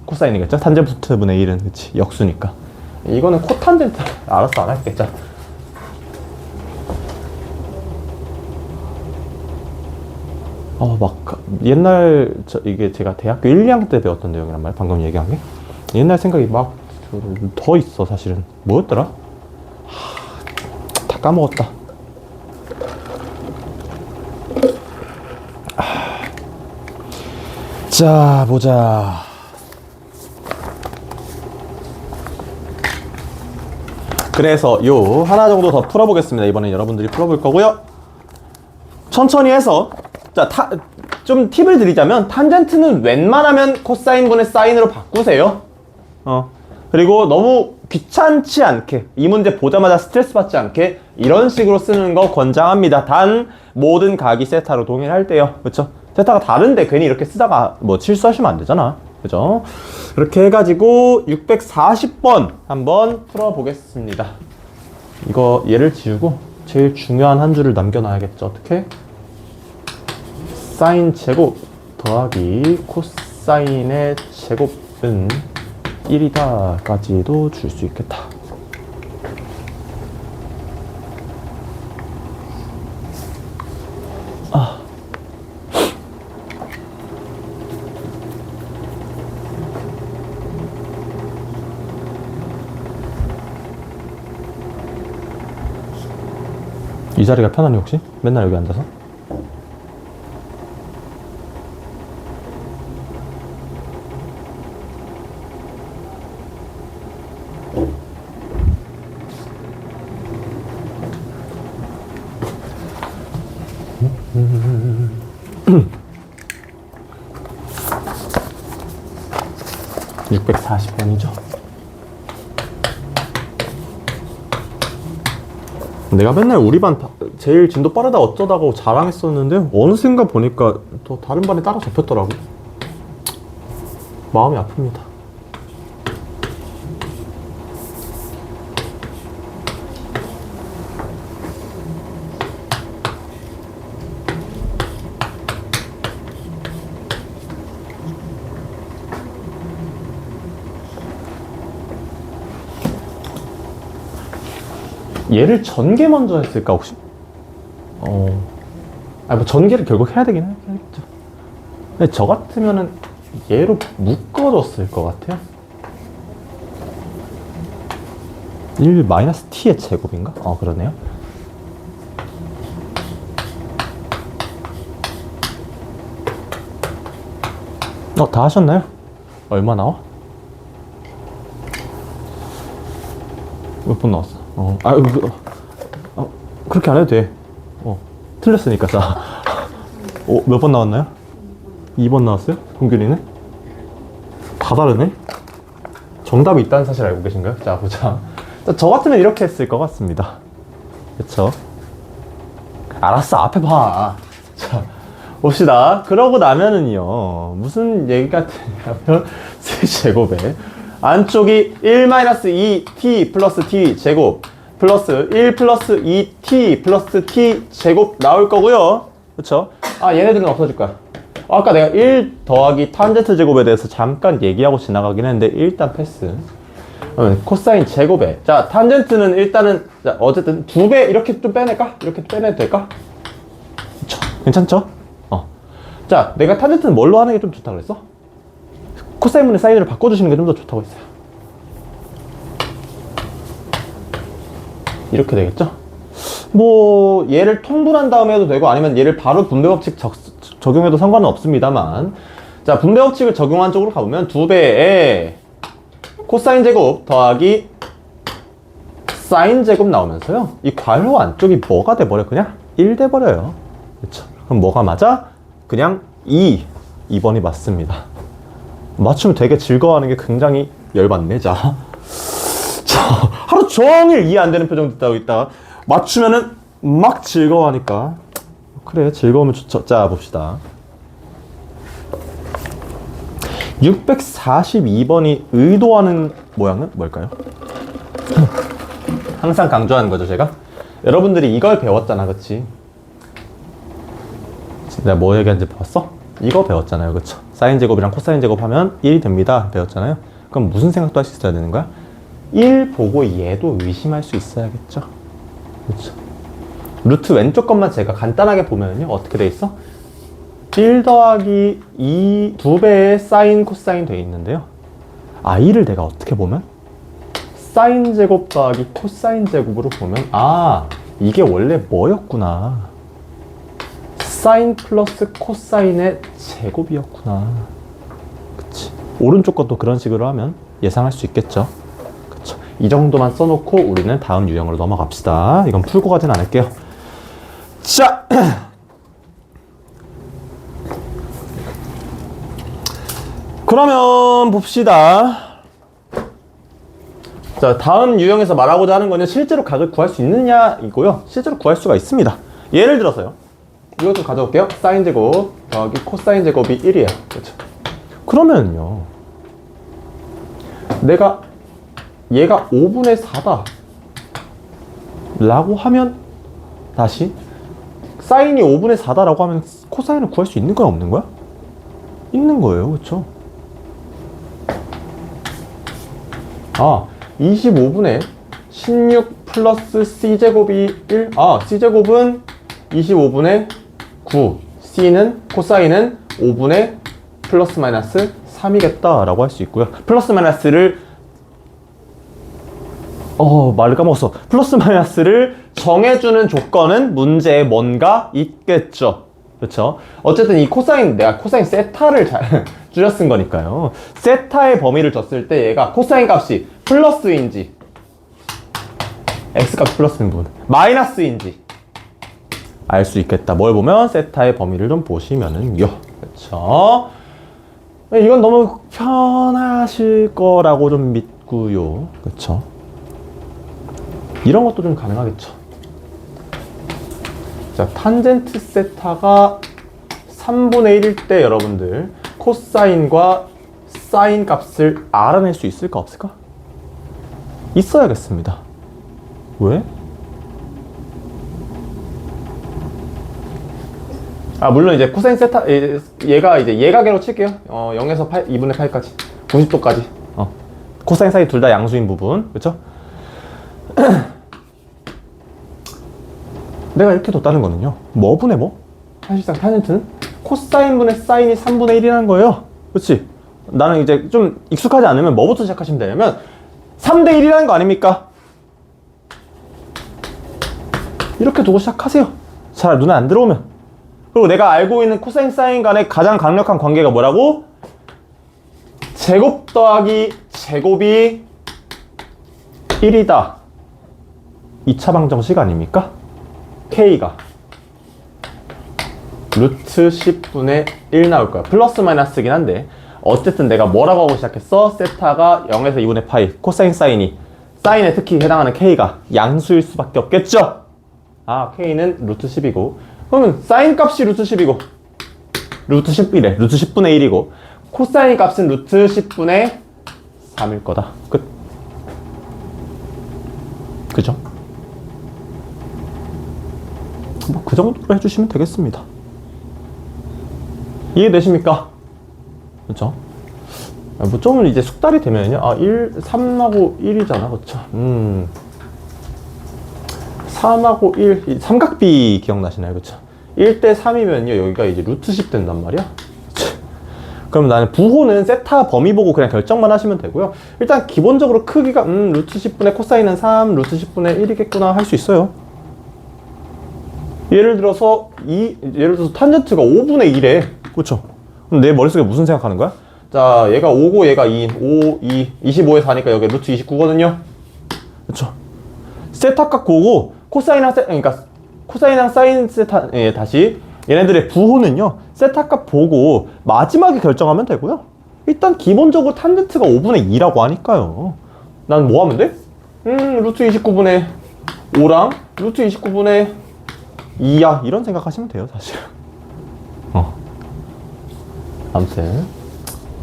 코사인이겠죠? 탄젠트 분의 1은 그치 역수니까. 이거는 코탄젠트. 알았어, 안 할게. 자. 옛날 이게 제가 대학교 1, 2학년 때 배웠던 내용이란 말이야. 방금 얘기한 게. 옛날 생각이 막 더 있어, 사실은. 뭐였더라? 다 까먹었다. 자, 보자. 그래서 요 하나 정도 더 풀어보겠습니다. 이번엔 여러분들이 풀어볼 거고요. 천천히 해서, 자, 좀 팁을 드리자면, 탄젠트는 웬만하면 코사인 분의 사인으로 바꾸세요. 그리고 너무 귀찮지 않게, 이 문제 보자마자 스트레스 받지 않게 이런 식으로 쓰는 거 권장합니다. 단 모든 각이 세타로 동일할 때요. 그렇죠? 세타가 다른데 괜히 이렇게 쓰다가 실수하시면 안 되잖아. 그죠? 이렇게 해가지고 640번 한번 풀어보겠습니다. 이거 얘를 지우고 제일 중요한 한 줄을 남겨놔야겠죠. 어떻게? 사인 제곱 더하기 코사인의 제곱은 1이다 까지도 줄 수 있겠다. 이 자리가 편하니 혹시? 맨날 여기 앉아서? (640번이죠) 내가 맨날 우리 반 제일 진도 빠르다 어쩌다고 자랑했었는데 어느샌가 보니까 또 다른 반에 따라잡혔더라고. 마음이 아픕니다. 얘를 전개 먼저 했을까 혹시? 전개를 결국 해야 되긴 하겠죠. 근데 저 같으면은 얘로 묶어줬을 것 같아요. 1 마이너스 t의 제곱인가? 그러네요. 다 하셨나요? 얼마 나와? 몇 번 나왔어? 그렇게 안 해도 돼. 틀렸으니까. 자, 몇 번 나왔나요? 2번 나왔어요? 동균이는? 다 다르네? 정답이 있다는 사실 알고 계신가요? 자, 보자. 자, 저 같으면 이렇게 했을 것 같습니다. 그쵸? 알았어, 앞에 봐. 자, 봅시다. 그러고 나면은요, 무슨 얘기가 되냐면, 세제곱에 안쪽이 1-2t 플러스 t 제곱 플러스 1 플러스 2t 플러스 t 제곱 나올 거고요. 그쵸? 얘네들은 없어질 거야. 아까 내가 1 더하기 탄젠트 제곱에 대해서 잠깐 얘기하고 지나가긴 했는데 일단 패스. 코사인 제곱에, 자, 탄젠트는 일단은, 자, 어쨌든 2배 이렇게 좀 빼낼까? 이렇게 빼내도 될까? 그쵸? 괜찮죠? 자, 내가 탄젠트는 뭘로 하는 게 좀 좋다고 그랬어? 코사인분의 사인으로 바꿔주시는 게 좀 더 좋다고 했어요. 이렇게 되겠죠? 뭐 얘를 통분한 다음에 해도 되고 아니면 얘를 바로 분배법칙 적용해도 상관은 없습니다만, 자, 분배법칙을 적용한 쪽으로 가보면 2배의 코사인 제곱 더하기 사인 제곱 나오면서요, 이 괄호 안쪽이 뭐가 돼버려? 그냥 1 돼버려요. 그렇죠? 그럼 뭐가 맞아? 그냥 2번이 맞습니다. 맞추면 되게 즐거워하는 게 굉장히 열받네. 자, 하루 종일 이해 안 되는 표정 듣다고 있다가 맞추면은 막 즐거워하니까. 그래, 즐거우면 좋죠. 자, 봅시다. 642번이 의도하는 모양은 뭘까요? 항상 강조하는 거죠, 제가. 여러분들이 이걸 배웠잖아, 그치? 내가 뭐 얘기하는지 봤어? 이거 배웠잖아요, 그쵸? 사인 제곱이랑 코사인 제곱 하면 1이 됩니다, 배웠잖아요. 그럼 무슨 생각도 할 수 있어야 되는 거야? 1 보고 얘도 의심할 수 있어야겠죠? 그쵸? 루트 왼쪽 것만 제가 간단하게 보면요, 어떻게 돼 있어? 1 더하기 2배의 사인 코사인 돼 있는데요, 아, 이를 내가 어떻게 보면 사인 제곱 더하기 코사인 제곱으로 보면, 아, 이게 원래 뭐였구나, 사인 플러스 코사인의 제곱이었구나. 그치? 오른쪽 것도 그런 식으로 하면 예상할 수 있겠죠. 그쵸? 이 정도만 써놓고 우리는 다음 유형으로 넘어갑시다. 이건 풀고 가진 않을게요. 자, 그러면 봅시다. 자, 다음 유형에서 말하고자 하는 거는 실제로 각을 구할 수 있느냐이고요. 실제로 구할 수가 있습니다. 예를 들어서요, 이것 좀 가져올게요. 사인 제곱 더하기 코사인 제곱이 1이에요. 그렇죠? 그러면요, 내가 얘가 5분의 4다 라고 하면, 다시 사인이 5분의 4다 라고 하면 코사인을 구할 수 있는 거야, 없는 거야? 있는 거예요. 그렇죠? 아, 25분의 16 플러스 c제곱이 1. 아, c제곱은 25분의 9, c는 코사인은 5분의 플러스 마이너스 3이겠다 라고 할 수 있고요. 플러스 마이너스를 말을 까먹었어. 플러스 마이너스를 정해주는 조건은 문제에 뭔가 있겠죠. 그렇죠? 어쨌든 이 코사인, 내가 코사인 세타를 잘 줄여 쓴 거니까요. 세타의 범위를 줬을 때 얘가 코사인 값이 플러스인지, x값 플러스인 부분, 마이너스인지 알 수 있겠다. 뭘 보면? 세타의 범위를 좀 보시면은요. 그렇죠? 이건 너무 편하실 거라고 좀 믿고요. 그렇죠? 이런 것도 좀 가능하겠죠. 자, 탄젠트 세타가 3분의 1일 때 여러분들 코사인과 사인 값을 알아낼 수 있을까 없을까? 있어야겠습니다. 왜? 아, 물론 이제 코사인 세타, 얘가 이제 예가계로 칠게요. 0에서 8, 2분의 8까지 90도까지 코사인 사인 둘 다 양수인 부분, 그렇죠? 내가 이렇게 뒀다는 거는요, 뭐분의 뭐? 사실상 탄젠트는 코사인분의 사인이 3분의 1이라는 거예요. 그렇지? 나는 이제 좀 익숙하지 않으면 뭐부터 시작하시면 되냐면 3대 1이라는 거 아닙니까? 이렇게 두고 시작하세요. 잘 눈에 안 들어오면. 그리고 내가 알고 있는 코사인 사인 간의 가장 강력한 관계가 뭐라고? 제곱 더하기 제곱이 1이다. 2차 방정식 아닙니까? K가 루트 10분의 1 나올 거야. 플러스 마이너스긴 한데 어쨌든 내가 뭐라고 하고 시작했어? 세타가 0에서 2분의 파이, 코사인 사인이, 사인에 특히 해당하는 K가 양수일 수밖에 없겠죠? 아, K는 루트 10이고, 그러면 사인 값이 루트 10이고 루트 10이래. 루트 10분의 1이고 코사인 값은 루트 10분의 3일 거다. 끝. 그죠? 뭐 그 정도로 해주시면 되겠습니다. 이해되십니까? 그렇죠? 뭐 좀 이제 숙달이 되면요, 3하고 1이잖아, 그렇죠? 3하고 1, 삼각비 기억나시나요? 그렇죠? 1대 3이면요 여기가 이제 루트 10 된단 말이야. 그럼 나는 부호는 세타 범위 보고 그냥 결정만 하시면 되고요. 일단 기본적으로 크기가 루트 10분의 코사인은 3, 루트 10분의 1이겠구나 할 수 있어요. 예를 들어서 탄젠트가 5분의 1에 그렇죠? 그럼 내 머릿속에 무슨 생각하는 거야? 자, 얘가 5고 얘가 2인 5, 2, 25에 4니까 여기 루트 29거든요. 그렇죠? 세타 값 보고 그러니까 코사인이랑 사인 세타 다시 얘네들의 부호는요 세타 값 보고 마지막에 결정하면 되고요. 일단 기본적으로 탄젠트가 5분의 2라고 하니까요. 난 뭐 하면 돼? 루트 29분의 5랑 루트 29분의 2야 이런 생각하시면 돼요 사실. 아무튼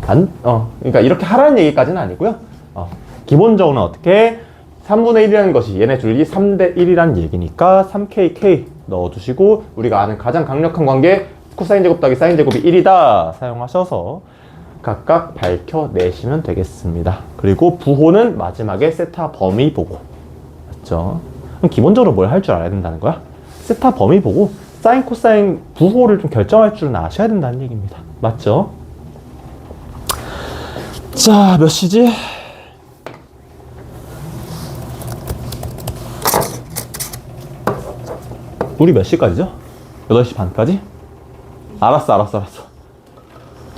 그러니까 이렇게 하라는 얘기까지는 아니고요. 기본적으로는 어떻게 3분의 1이라는 것이 얘네 둘이 3대 1이라는 얘기니까 3kk 넣어두시고 우리가 아는 가장 강력한 관계 코사인 제곱 더하기 사인 제곱이 1이다 사용하셔서 각각 밝혀내시면 되겠습니다. 그리고 부호는 마지막에 세타 범위 보고 맞죠? 그럼 기본적으로 뭘 할 줄 알아야 된다는 거야? 세타 범위 보고 사인 코사인 부호를 좀 결정할 줄은 아셔야 된다는 얘기입니다. 맞죠? 자, 몇 시지? 우리 몇 시까지죠? 8시 반까지? 알았어.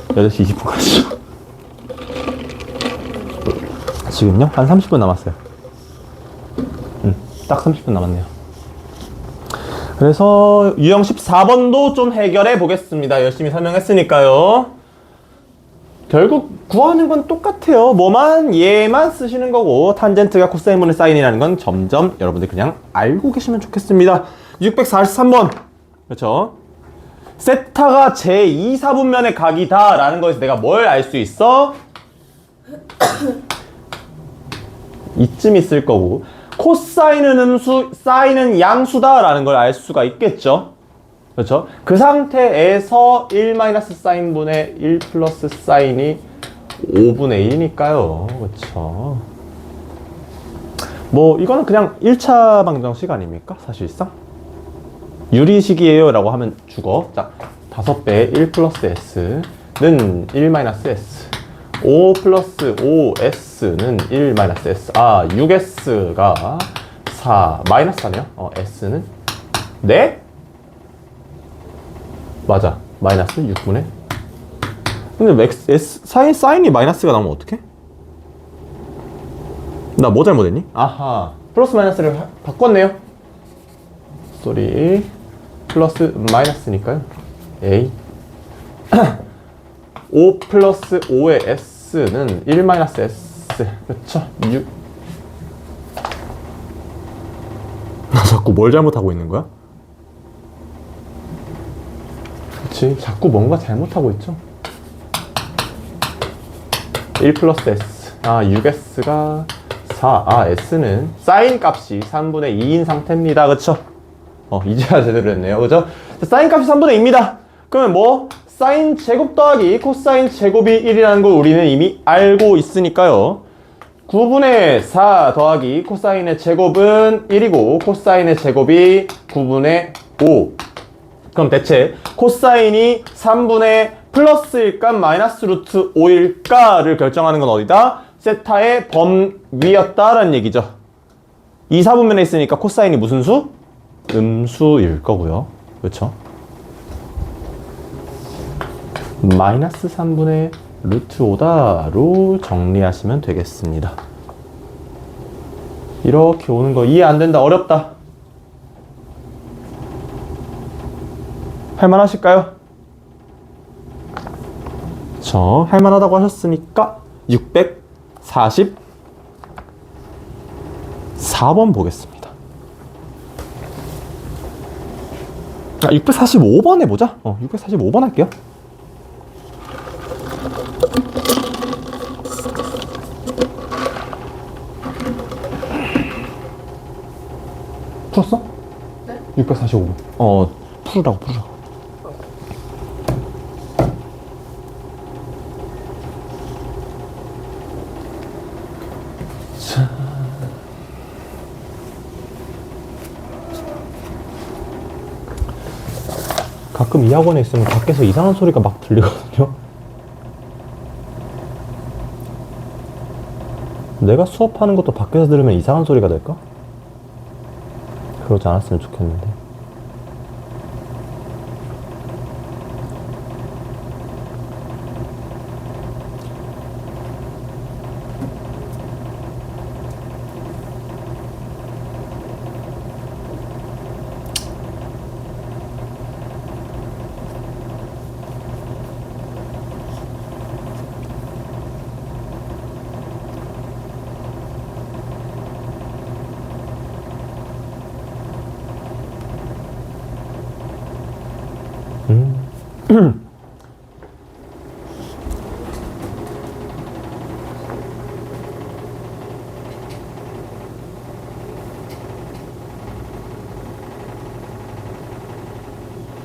8시 20분까지죠. 지금요? 한 30분 남았어요. 딱 30분 남았네요. 그래서 유형 14번도 좀 해결해 보겠습니다. 열심히 설명했으니까요. 결국 구하는 건 똑같아요. 얘만 쓰시는 거고 탄젠트가 코사인분의 사인이라는 건 점점 여러분들 그냥 알고 계시면 좋겠습니다. 643번 그렇죠? 세타가 제2사분면의 각이다 라는 거에서 내가 뭘 알 수 있어? 이쯤 있을 거고 코사인은 음수, 사인은 양수다 라는 걸 알 수가 있겠죠. 그렇죠? 그 상태에서 1-사인분의 1 플러스 사인이 5분의 1이니까요. 그렇죠? 이거는 그냥 1차 방정식 아닙니까? 사실상 유리식이에요 라고 하면 죽어. 자, 5배 1 플러스 s는 1-s 5 플러스 5s는 1-s 6s가 4 마이너스 4네요. s는 네? 맞아. 마이너스 6분의 근데 사인이 마이너스가 나오면 어떡해? 나 뭐 잘못했니? 아하 플러스 마이너스를 바꿨네요. 쏘리 플러스 마이너스니까요. A 5 플러스 5의 s는 1-s 그쵸? 6 나 자꾸 뭘 잘못하고 있는 거야? 그치 자꾸 뭔가 잘못하고 있죠. 1 플러스 s 6s가 4 s는 사인 값이 3분의 2인 상태입니다. 그쵸? 이제야 제대로 했네요. 그죠? 사인 값이 3분의 2입니다. 그러면 사인 제곱 더하기 코사인 제곱이 1이라는 걸 우리는 이미 알고 있으니까요. 9분의 4 더하기 코사인의 제곱은 1이고 코사인의 제곱이 9분의 5. 그럼 대체 코사인이 3분의 플러스일까 마이너스 루트 5일까를 결정하는 건 어디다? 세타의 범위였다라는 얘기죠. 2, 4분면에 있으니까 코사인이 무슨 수? 음수일 거고요. 그렇죠? 마이너스 3분의 루트 5다로 정리하시면 되겠습니다. 이렇게 오는 거 이해 안 된다, 어렵다. 할만하실까요? 할만하다고 하셨으니까 644번 보겠습니다. 645번 해보자. 645번 할게요. 풀었어? 네? 645번. 풀으라고. 자. 가끔 이 학원에 있으면 밖에서 이상한 소리가 막 들리거든요. 내가 수업하는 것도 밖에서 들으면 이상한 소리가 될까? 그러지 않았으면 좋겠는데.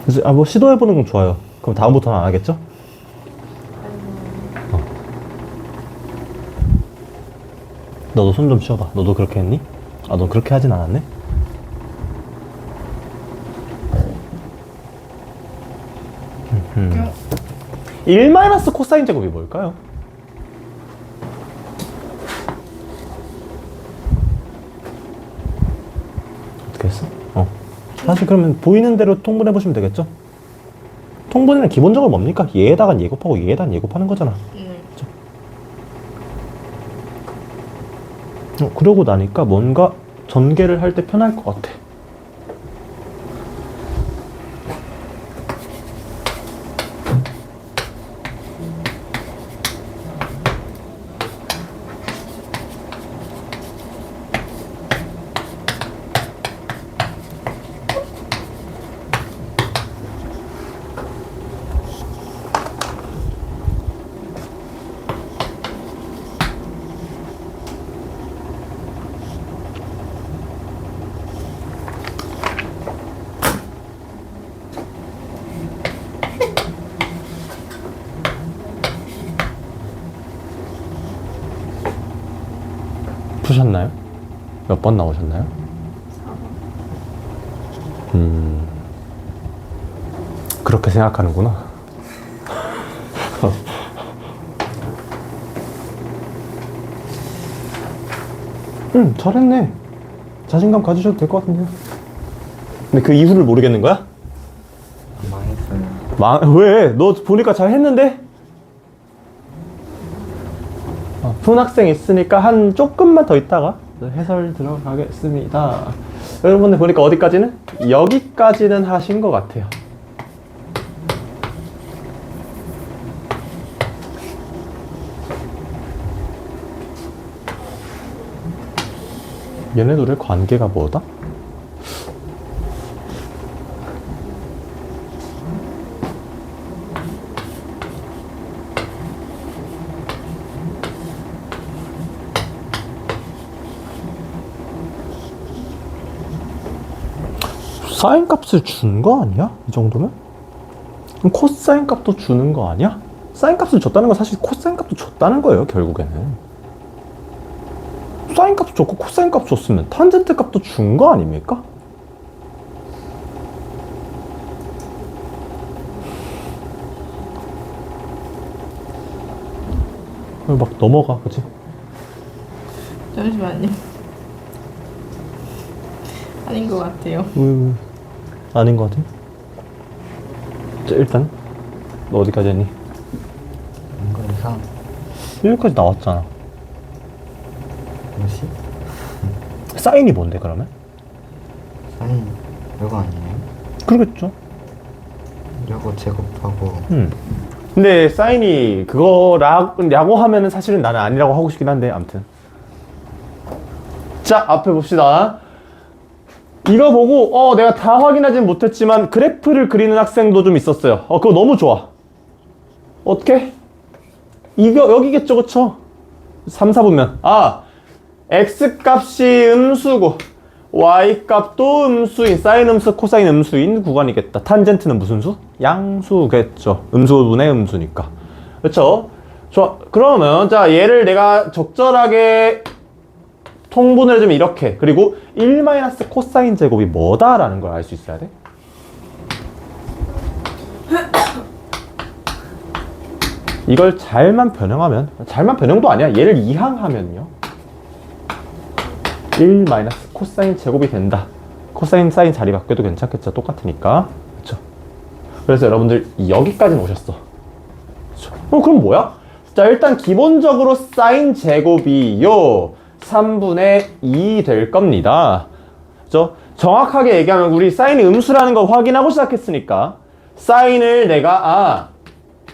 그래서 뭐 시도해보는 건 좋아요. 그럼 다음부터는 안 하겠죠? 너도 손 좀 쉬어봐. 너도 그렇게 했니? 아, 너 그렇게 하진 않았네? 음. 1 코사인 제곱이 뭘까요? 어떻게 했어? 사실 그러면 보이는 대로 통분해보시면 되겠죠? 통분에는 기본적으로 뭡니까? 얘에다가 예곱하고 얘에다가 예곱하는 거잖아. 그렇죠? 그러고 나니까 뭔가 전개를 할 때 편할 것 같아. 푸셨나요? 몇 번 나오셨나요? 4번. 그렇게 생각하는구나. 잘했네. 자신감 가지셔도 될 것 같은데요. 근데 그 이유를 모르겠는 거야? 망했어요. 왜? 너 보니까 잘했는데? 푼 학생 있으니까 한 조금만 더 있다가 해설 들어가겠습니다. 여러분들 보니까 어디까지는? 여기까지는 하신 것 같아요. 얘네 둘의 관계가 뭐다? 사인 값을 준 거 아니야? 이 정도면? 그럼 코사인 값도 주는 거 아니야? 사인 값을 줬다는 건 사실 코사인 값도 줬다는 거예요, 결국에는. 사인 값 줬고 코사인 값 줬으면 탄젠트 값도 준 거 아닙니까? 막 넘어가, 그치? 잠시만요. 아닌 것 같아요. 아닌 것 같아. 자, 일단 너 어디까지 했니? 이거 이상. 여기까지 나왔잖아. 뭐지? 사인이 뭔데 그러면? 사인 이거 아니에요? 그러겠죠. 이거 제곱하고 근데 사인이 그거라고 하면은 사실은 나는 아니라고 하고 싶긴 한데 아무튼. 자, 앞에 봅시다. 이거 보고 내가 다 확인하진 못했지만 그래프를 그리는 학생도 좀 있었어요. 그거 너무 좋아. 어떻게? 이거 여기겠죠, 그쵸? 3, 4분면 X값이 음수고 Y값도 음수인 사인 음수, 코사인 음수인 구간이겠다. 탄젠트는 무슨 수? 양수겠죠. 음수분의 음수니까. 그쵸? 좋아. 그러면 자, 얘를 내가 적절하게 통분을 해주면 이렇게. 그리고 1 코사인 제곱이 뭐다라는 걸 알 수 있어야 돼. 이걸 잘만 변형하면, 잘만 변형도 아니야. 얘를 이항하면요. 1 마이너스 코사인 제곱이 된다. 코사인 사인 자리 바뀌어도 괜찮겠죠. 똑같으니까. 그쵸? 그래서 여러분들 여기까지는 오셨어. 그쵸? 그럼 뭐야? 자, 일단 기본적으로 사인 제곱이요 3분의 2 될 겁니다. 그죠? 정확하게 얘기하면 우리 사인이 음수라는 거 확인하고 시작했으니까 사인을 내가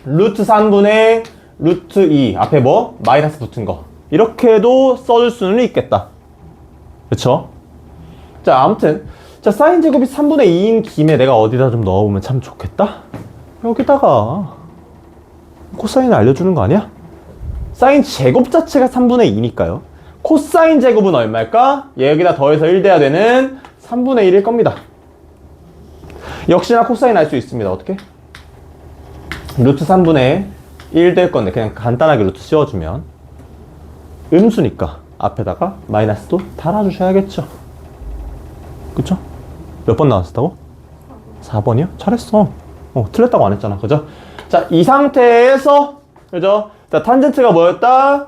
루트 3분의 루트 2 앞에 뭐? 마이너스 붙은 거 이렇게도 써줄 수는 있겠다. 그쵸? 자, 아무튼 자, 사인 제곱이 3분의 2인 김에 내가 어디다 좀 넣어보면 참 좋겠다. 여기다가 코사인을 알려주는 거 아니야? 사인 제곱 자체가 3분의 2니까요. 코사인 제곱은 얼마일까? 여기다 더해서 1 돼야 되는 3분의 1일 겁니다. 역시나 코사인 알 수 있습니다. 어떻게? 루트 3분의 1 될 건데 그냥 간단하게 루트 씌워주면 음수니까 앞에다가 마이너스도 달아주셔야겠죠. 그쵸? 몇 번 나왔었다고? 4번이요? 잘했어. 틀렸다고 안 했잖아. 그죠? 자, 이 상태에서 그죠? 자, 탄젠트가 뭐였다?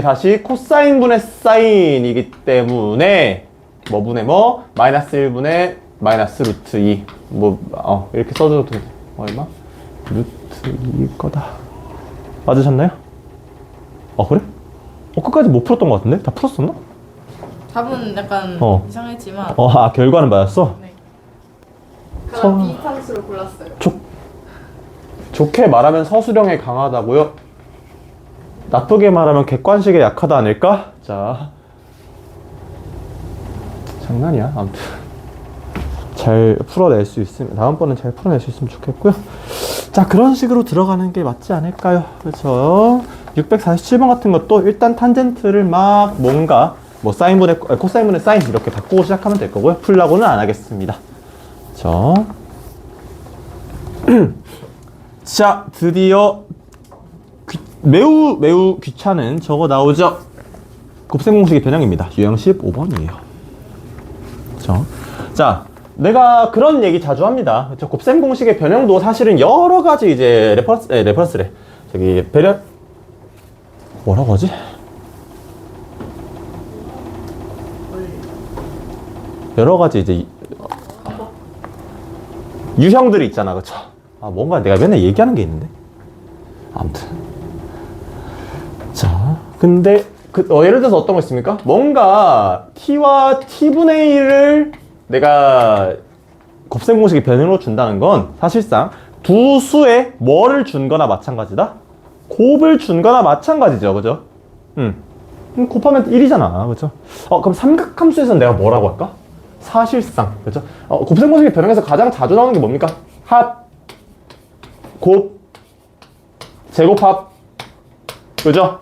다시 코사인분의 사인이기 때문에 뭐 분의 뭐? 마이너스 1분의 마이너스 루트 2 이렇게 써줘도 돼. 얼마? 루트 2일 거다. 맞으셨나요? 그래? 끝까지 못 풀었던 것 같은데? 다 풀었었나? 답은 약간 이상했지만 결과는 맞았어? 네. 그럼 서- 비슷한 수를 골랐어요. 좋게 말하면 서술형에 강하다고요? 나쁘게 말하면 객관식에 약하다 아닐까? 자, 장난이야. 아무튼 잘 풀어낼 수 있으면 다음번엔 잘 풀어낼 수 있으면 좋겠고요. 자, 그런 식으로 들어가는 게 맞지 않을까요? 그렇죠. 647번 같은 것도 일단 탄젠트를 막 뭔가 뭐 사인분의 코사인분의 사인 이렇게 바꾸고 시작하면 될 거고요. 풀라고는 안 하겠습니다. 그렇죠. 자, 드디어 매우 귀찮은 저거 나오죠. 곱셈 공식의 변형입니다. 유형 15번이에요. 그렇죠. 자, 내가 그런 얘기 자주 합니다. 그렇죠? 곱셈 공식의 변형도 사실은 여러 가지 이제 레퍼런스래. 저기 뭐라고 하지? 여러 가지 이제 유형들이 있잖아. 그렇죠? 뭔가 내가 맨날 얘기하는 게 있는데. 아무튼. 자, 근데 예를 들어서 어떤 거 있습니까? 뭔가 t와 t분의 1을 내가 곱셈 공식의 변형으로 준다는 건 사실상 두 수에 뭐를 준 거나 마찬가지다? 곱을 준 거나 마찬가지죠. 그죠? 곱하면 1이잖아. 그죠? 그럼 삼각함수에서는 내가 뭐라고 할까? 사실상. 그죠? 곱셈 공식의 변형에서 가장 자주 나오는 게 뭡니까? 합, 곱, 제곱합. 그죠?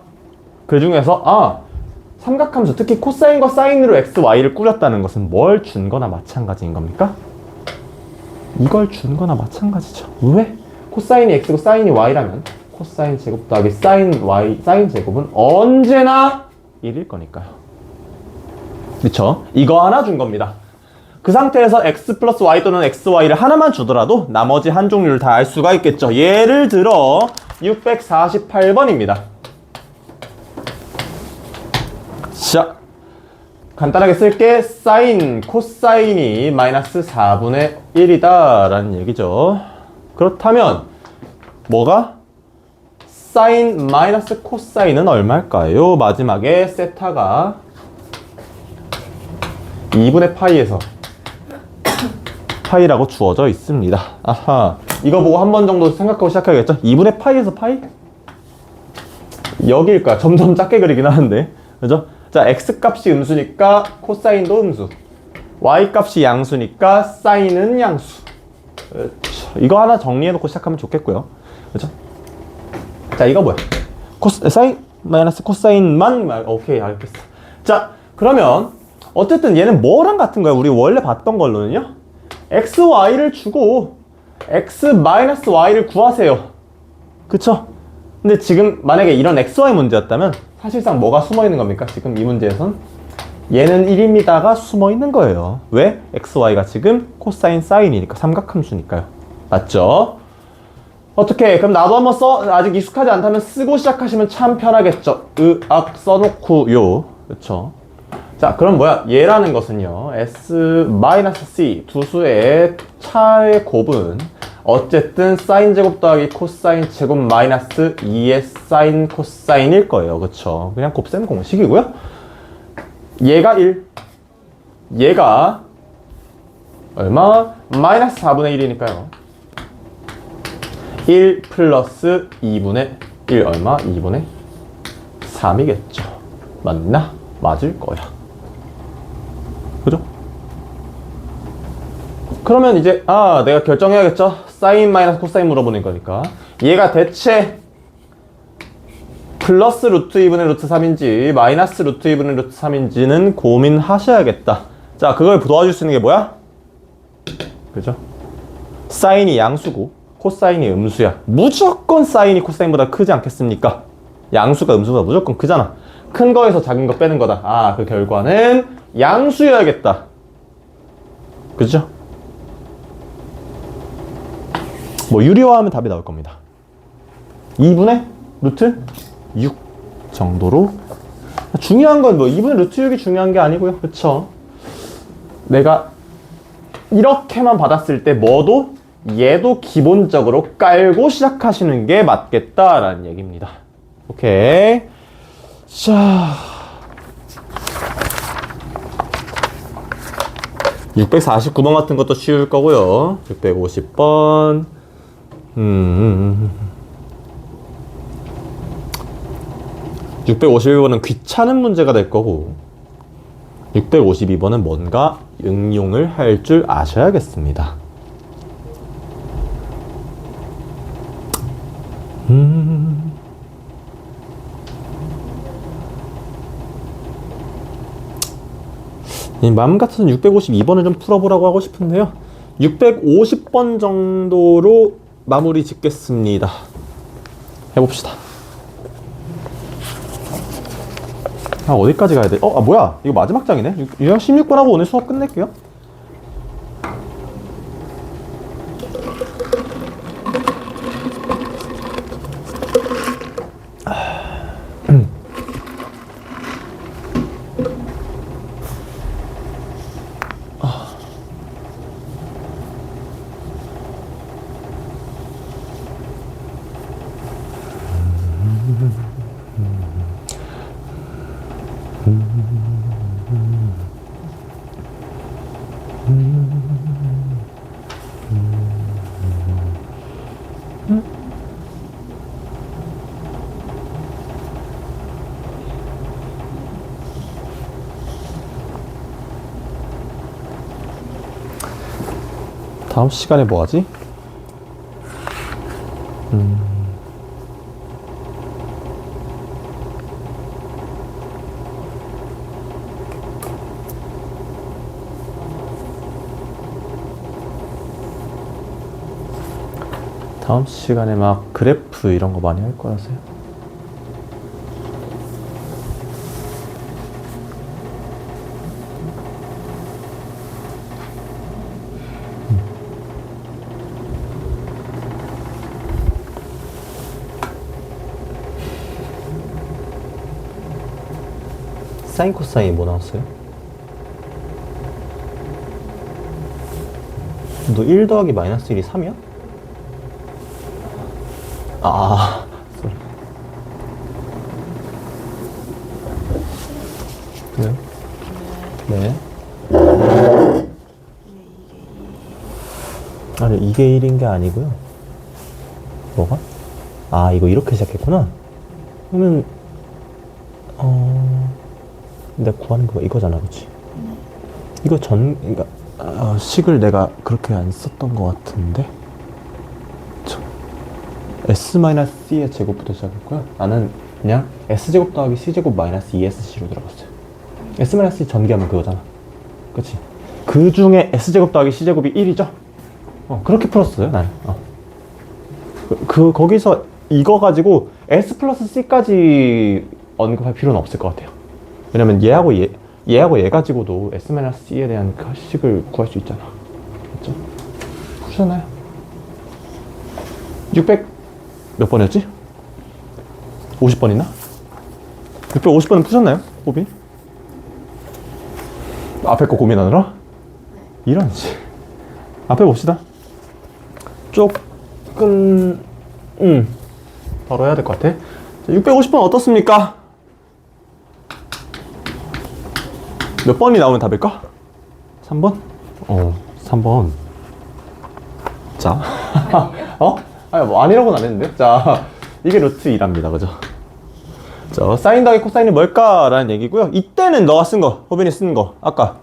그 중에서 삼각함수, 특히 코사인과 사인으로 x, y를 꾸렸다는 것은 뭘 준 거나 마찬가지인 겁니까? 이걸 준 거나 마찬가지죠. 왜? 코사인이 x고 사인이 y라면 코사인 제곱 더하기 사인 y, 사인 제곱은 언제나 1일 거니까요. 그쵸? 이거 하나 준 겁니다. 그 상태에서 x 플러스 y 또는 x, y를 하나만 주더라도 나머지 한 종류를 다 알 수가 있겠죠. 예를 들어 648번입니다. 자, 간단하게 쓸게. 사인, 코사인이 마이너스 4분의 1이다 라는 얘기죠. 그렇다면 뭐가? 사인 마이너스 코사인은 얼마일까요? 마지막에 세타가 2분의 파이에서 파이라고 주어져 있습니다. 아하, 이거 보고 한 번 정도 생각하고 시작해야겠죠? 2분의 파이에서 파이? 여기일 거야. 점점 작게 그리긴 하는데. 그죠? 자, x 값이 음수니까 코사인도 음수, y 값이 양수니까 사인은 양수. 그렇죠. 이거 하나 정리해놓고 시작하면 좋겠고요. 그죠? 자, 이거 뭐야? 사인 마이너스 코사인만 오케이, 알겠어. 자, 그러면 어쨌든 얘는 뭐랑 같은 거야? 우리 원래 봤던 걸로는요, x, y를 주고 x 마이너스 y를 구하세요. 그쵸? 근데 지금 만약에 이런 x, y 문제였다면 사실상 뭐가 숨어있는 겁니까? 지금 이 문제에선 얘는 1입니다가 숨어있는 거예요. 왜? x, y가 지금 코사인, 사인이니까 삼각함수니까요. 맞죠? 어떻게? 그럼 나도 한번 써. 아직 익숙하지 않다면 쓰고 시작하시면 참 편하겠죠. 으악 써놓고요. 그쵸? 자, 그럼 뭐야? 얘라는 것은요. S-C 두 수의 차의 곱은 어쨌든 사인 제곱 더하기 코사인 제곱 마이너스 2의 사인 코사인일 거예요. 그쵸? 그냥 곱셈 공식이고요. 얘가 1. 얘가 얼마? 마이너스 4분의 1이니까요. 1 플러스 2분의 1 얼마? 2분의 3이겠죠. 맞나? 맞을 거야. 그죠? 그러면 이제 내가 결정해야겠죠. 사인 마이너스 코사인 물어보는 거니까 얘가 대체 플러스 루트 2분의 루트 3인지 마이너스 루트 2분의 루트 3인지는 고민하셔야겠다. 자, 그걸 도와줄 수 있는 게 뭐야? 그죠? 사인이 양수고 코사인이 음수야. 무조건 사인이 코사인보다 크지 않겠습니까? 양수가 음수보다 무조건 크잖아. 큰 거에서 작은 거 빼는 거다. 그 결과는 양수여야겠다. 그죠? 뭐 유리화하면 답이 나올 겁니다. 2분의 루트 6 정도로. 중요한 건 뭐 2분의 루트 6이 중요한 게 아니고요. 그쵸? 내가 이렇게만 받았을 때 뭐도 얘도 기본적으로 깔고 시작하시는 게 맞겠다라는 얘기입니다. 오케이. 자, 649번 같은 것도 쉬울 거고요. 650번. 651번은 귀찮은 문제가 될 거고 652번은 뭔가 응용을 할 줄 아셔야겠습니다. 마음 같아서는 652번을 좀 풀어보라고 하고 싶은데요. 650번 정도로 마무리 짓겠습니다. 해봅시다. 어디까지 가야 돼? 뭐야? 이거 마지막 장이네? 유형 16번하고 오늘 수업 끝낼게요. 다음 시간에 뭐 하지? 다음 시간에 막 그래프 이런 거 많이 할 거라서요. 사인 코사인 뭐 나왔어요? 너 1 더하기 마이너스 1이 3이야? 쏘리. 네. 아니, 이게 1인 게 아니고요. 뭐가? 이거 이렇게 시작했구나. 그러면 내가 구하는 거 이거잖아, 그치? 이거 그러니까 식을 내가 그렇게 안 썼던 것 같은데. S-C의 제곱부터 시작했고요. 나는 그냥 S제곱 더하기 C제곱 마이너스 2SC로 들어갔어요. S-C 전개하면 그거잖아. 그치? 그 중에 S제곱 더하기 C제곱이 1이죠? 그렇게 풀었어요, 나는. 거기서 이거 가지고 S 플러스 C까지 언급할 필요는 없을 것 같아요. 왜냐면 얘하고 얘 가지고도 S-C에 대한 식을 구할 수 있잖아. 그렇죠? 그렇잖아요. 600 몇 번이었지? 50번 있나? 650번은 푸셨나요? 호빈? 앞에 거 고민하느라? 이런 씨. 앞에 봅시다. 조금 바로 해야 될 것 같아. 650번 어떻습니까? 몇 번이 나오면 답일까? 3번? 3번. 자. 아니, 뭐 아니라고는 안 했는데. 자, 이게 루트 2랍니다. 그죠? 자, 사인 더하기 코사인이 뭘까라는 얘기고요. 이때는 너가 쓴 거, 호빈이 쓴 거, 아까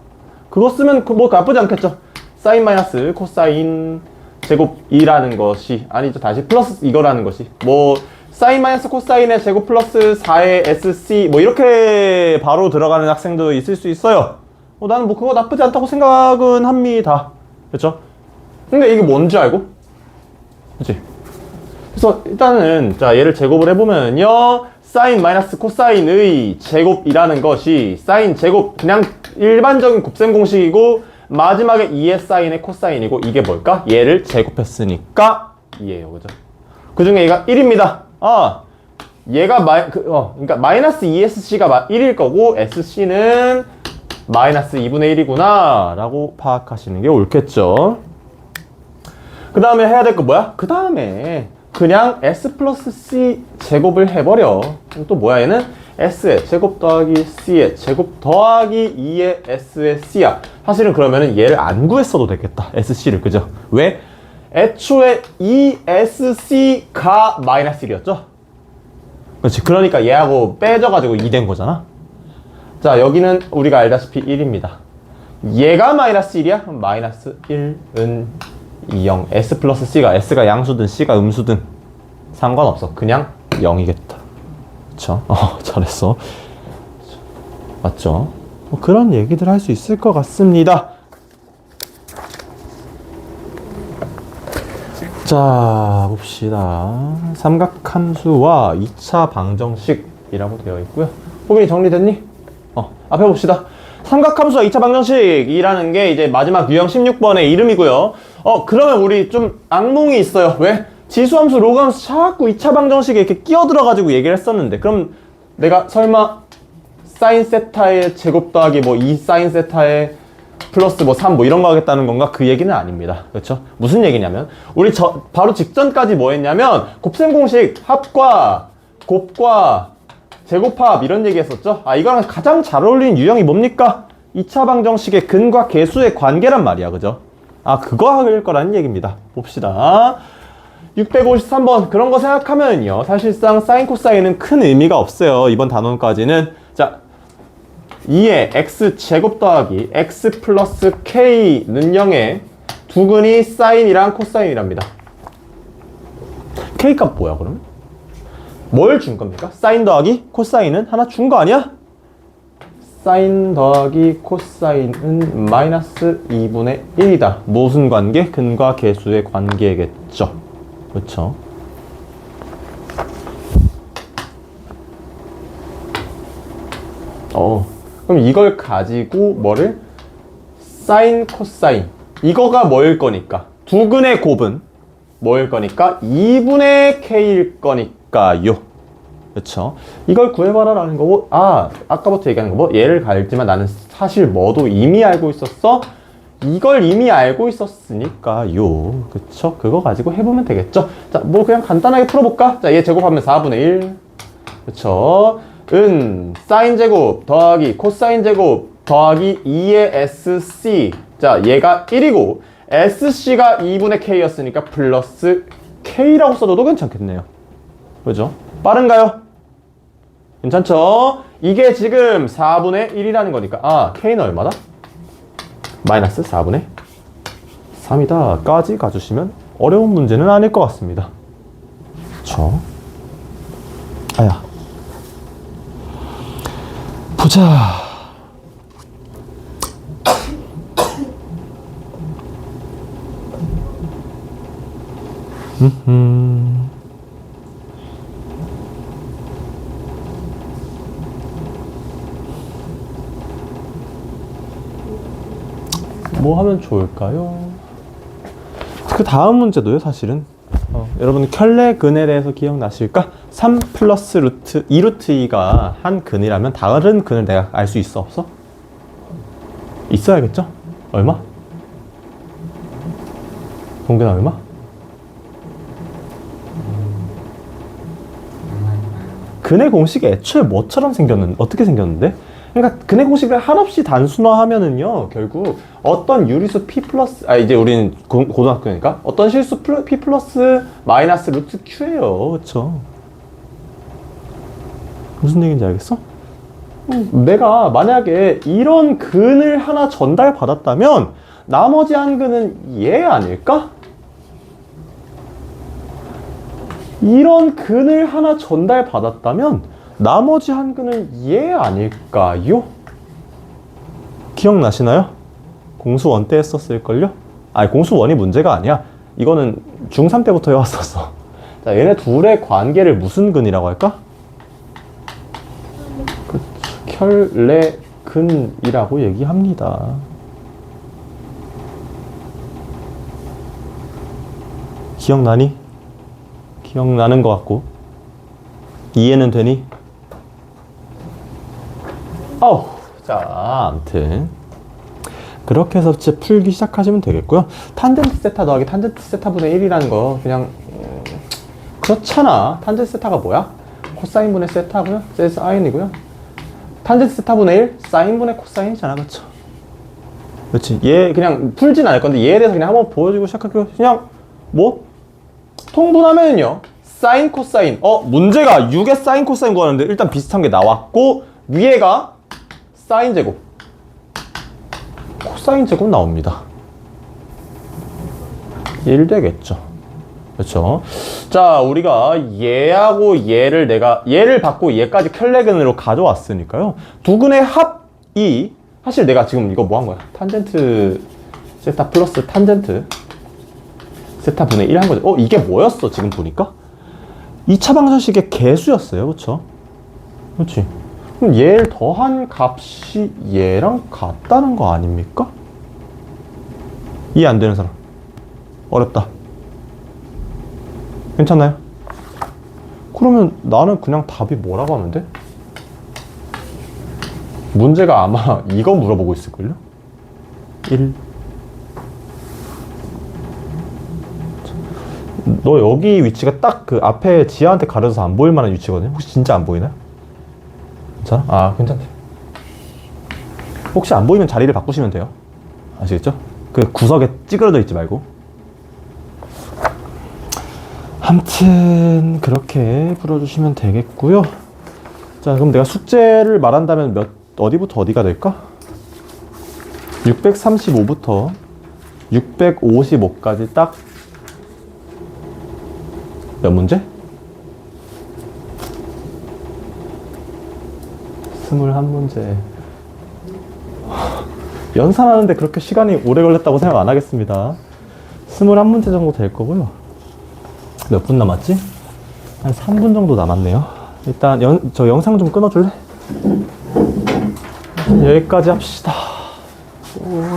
그거 쓰면 뭐 나쁘지 않겠죠? 사인 마이너스 코사인 제곱 2라는 것이 아니죠. 다시 플러스 이거라는 것이 뭐 사인 마이너스 코사인의 제곱 플러스 4의 SC 뭐 이렇게 바로 들어가는 학생도 있을 수 있어요. 나는 뭐 그거 나쁘지 않다고 생각은 합니다. 그렇죠? 근데 이게 뭔지 알고? 그치? 그래서 일단은 자 얘를 제곱을 해보면요, 사인 마이너스 코사인의 제곱이라는 것이 사인 제곱 그냥 일반적인 곱셈 공식이고 마지막에 2의 사인의 코사인이고 이게 뭘까? 얘를 제곱했으니까 2예요. 그죠? 그 중에 얘가 1입니다. 얘가 그러니까 마이너스 2sc가 1일 거고 sc는 마이너스 2분의 1이구나 라고 파악하시는 게 옳겠죠. 그 다음에 해야 될 거 뭐야? 그 다음에 그냥 s 플러스 c 제곱을 해버려. 또 뭐야 얘는? s의 제곱 더하기 c의 제곱 더하기 2의 s의 c야. 사실은 그러면은 얘를 안 구했어도 되겠다. sc를. 그죠? 왜? 애초에 2sc가 마이너스 1이었죠? 그렇지. 그러니까 얘하고 빼져가지고 2 된 거잖아. 자, 여기는 우리가 알다시피 1입니다. 얘가 마이너스 1이야? 그럼 마이너스 1은 0. S 플러스 C가 S가 양수든 C가 음수든 상관없어. 그냥 0이겠다. 그쵸? 잘했어. 맞죠? 뭐 그런 얘기들 할 수 있을 것 같습니다. 자, 봅시다. 삼각함수와 2차 방정식이라고 되어 있고요. 호빈이 정리됐니? 앞에 봅시다. 삼각함수와 2차 방정식이라는 게 이제 마지막 유형 16번의 이름이고요. 그러면 우리 좀 악몽이 있어요. 왜? 지수함수, 로그함수 자꾸 2차 방정식에 이렇게 끼어들어가지고 얘기를 했었는데, 그럼 내가 설마 사인 세타의 제곱 더하기 뭐 2 사인 세타의 플러스 뭐 3 뭐 이런 거 하겠다는 건가? 그 얘기는 아닙니다. 그렇죠? 무슨 얘기냐면 우리 바로 직전까지 뭐 했냐면 곱셈 공식 합과 곱과 제곱합 이런 얘기 했었죠? 이거랑 가장 잘 어울리는 유형이 뭡니까? 2차 방정식의 근과 계수의 관계란 말이야. 그죠? 그거 할 거라는 얘기입니다. 봅시다. 653번 그런 거 생각하면요, 사실상 사인 코사인은 큰 의미가 없어요. 이번 단원까지는. 자, 2의 x 제곱 더하기 x 플러스 k는 0의 두근이 사인이랑 코사인이랍니다. k 값 뭐야 그러면? 뭘 준 겁니까? 사인 더하기 코사인은 하나 준 거 아니야? 사인 더하기 코사인은 마이너스 2분의 1이다. 무슨 관계? 근과 계수의 관계겠죠. 그렇죠? 그럼 이걸 가지고 뭐를? 사인 코사인 이거가 뭐일 거니까? 두근의 곱은 뭐일 거니까? 2분의 k일 거니까요. 그쵸? 이걸 구해봐라 라는 거고, 아까부터 얘기하는 거 뭐? 얘를 가리지만 나는 사실 뭐도 이미 알고 있었어? 이걸 이미 알고 있었으니까요. 그쵸? 그거 가지고 해보면 되겠죠? 자, 뭐 그냥 간단하게 풀어볼까? 자, 얘 제곱하면 4분의 1. 그쵸? 사인 제곱 더하기 코사인 제곱 더하기 2의 SC. 자, 얘가 1이고, SC가 2분의 K였으니까 플러스 K라고 써도 괜찮겠네요. 그죠? 빠른가요? 괜찮죠? 이게 지금 4분의 1이라는 거니까 K는 얼마다? 마이너스 4분의 3이다 까지 가주시면 어려운 문제는 아닐 것 같습니다. 그쵸? 보자. 뭐 하면 좋을까요? 그 다음 문제도요, 사실은 여러분 켤레 근에 대해서 기억나실까? 3 플러스 루트 2루트 2가 한 근이라면 다른 근을 내가 알 수 있어 없어? 있어야겠죠? 얼마? 동근아 얼마? 근의 공식이 애초에 뭐처럼 생겼는데 어떻게 생겼는데? 그러니까 근의 공식을 한없이 단순화하면은요 결국 어떤 유리수 p 플러스 이제 우리는 고등학교니까 어떤 실수 p 플러스 마이너스 루트 q예요, 그렇죠? 무슨 얘기인지 알겠어? 내가 만약에 이런 근을 하나 전달받았다면 나머지 한 근은 얘 아닐까? 이런 근을 하나 전달받았다면 나머지 한 근은 얘 아닐까요? 기억나시나요? 공수1 때 했었을걸요? 아니 공수1이 문제가 아니야. 이거는 중3 때부터 해왔었어. 자, 얘네 둘의 관계를 무슨 근이라고 할까? 켤레 근이라고 얘기합니다. 기억나니? 기억나는 것 같고 이해는 되니? 자, 아무튼 그렇게 해서 이제 풀기 시작하시면 되겠고요. 탄젠트 세타 더하기 탄젠트 세타분의 1이라는 거 그냥 그렇잖아. 탄젠트 세타가 뭐야? 코사인분의 세타고요. 사인이고요. 탄젠트 세타분의 1, 사인분의 코사인이잖아. 그렇죠? 그렇지. 얘 그냥 풀진 않을 건데 얘에 대해서 그냥 한번 보여주고 시작할게요. 그냥 뭐? 통분하면요 사인 코사인 문제가 6의 사인 코사인 구하는데 일단 비슷한 게 나왔고 위에가 사인 제곱 코사인 제곱 나옵니다. 1 되겠죠. 그렇죠. 자, 우리가 얘하고 얘를 받고 얘까지 켤레근으로 가져왔으니까요. 두 근의 합이 사실 내가 지금 이거 뭐 한 거야? 탄젠트 세타 플러스 탄젠트 세타 분의 1 한 거죠. 이게 뭐였어? 지금 보니까 2차 방정식의 개수였어요. 그쵸? 그렇지. 그럼 얘를 더한 값이 얘랑 같다는 거 아닙니까? 이해 안 되는 사람? 어렵다. 괜찮나요? 그러면 나는 그냥 답이 뭐라고 하면 돼? 문제가 아마 이거 물어보고 있을걸요? 1. 너 여기 위치가 딱 그 앞에 지하한테 가려져서 안 보일 만한 위치거든요. 혹시 진짜 안 보이나요? 괜찮아? 아, 괜찮대. 혹시 안 보이면 자리를 바꾸시면 돼요. 아시겠죠? 그 구석에 찌그러져 있지 말고. 아무튼 그렇게 풀어주시면 되겠고요. 자, 그럼 내가 숙제를 말한다면 어디부터 어디가 될까? 635부터 655까지 딱 몇 문제? 21문제. 연산하는데 그렇게 시간이 오래 걸렸다고 생각 안 하겠습니다. 21문제 정도 될 거고요. 몇 분 남았지? 한 3분 정도 남았네요. 일단 저 영상 좀 끊어줄래? 여기까지 합시다.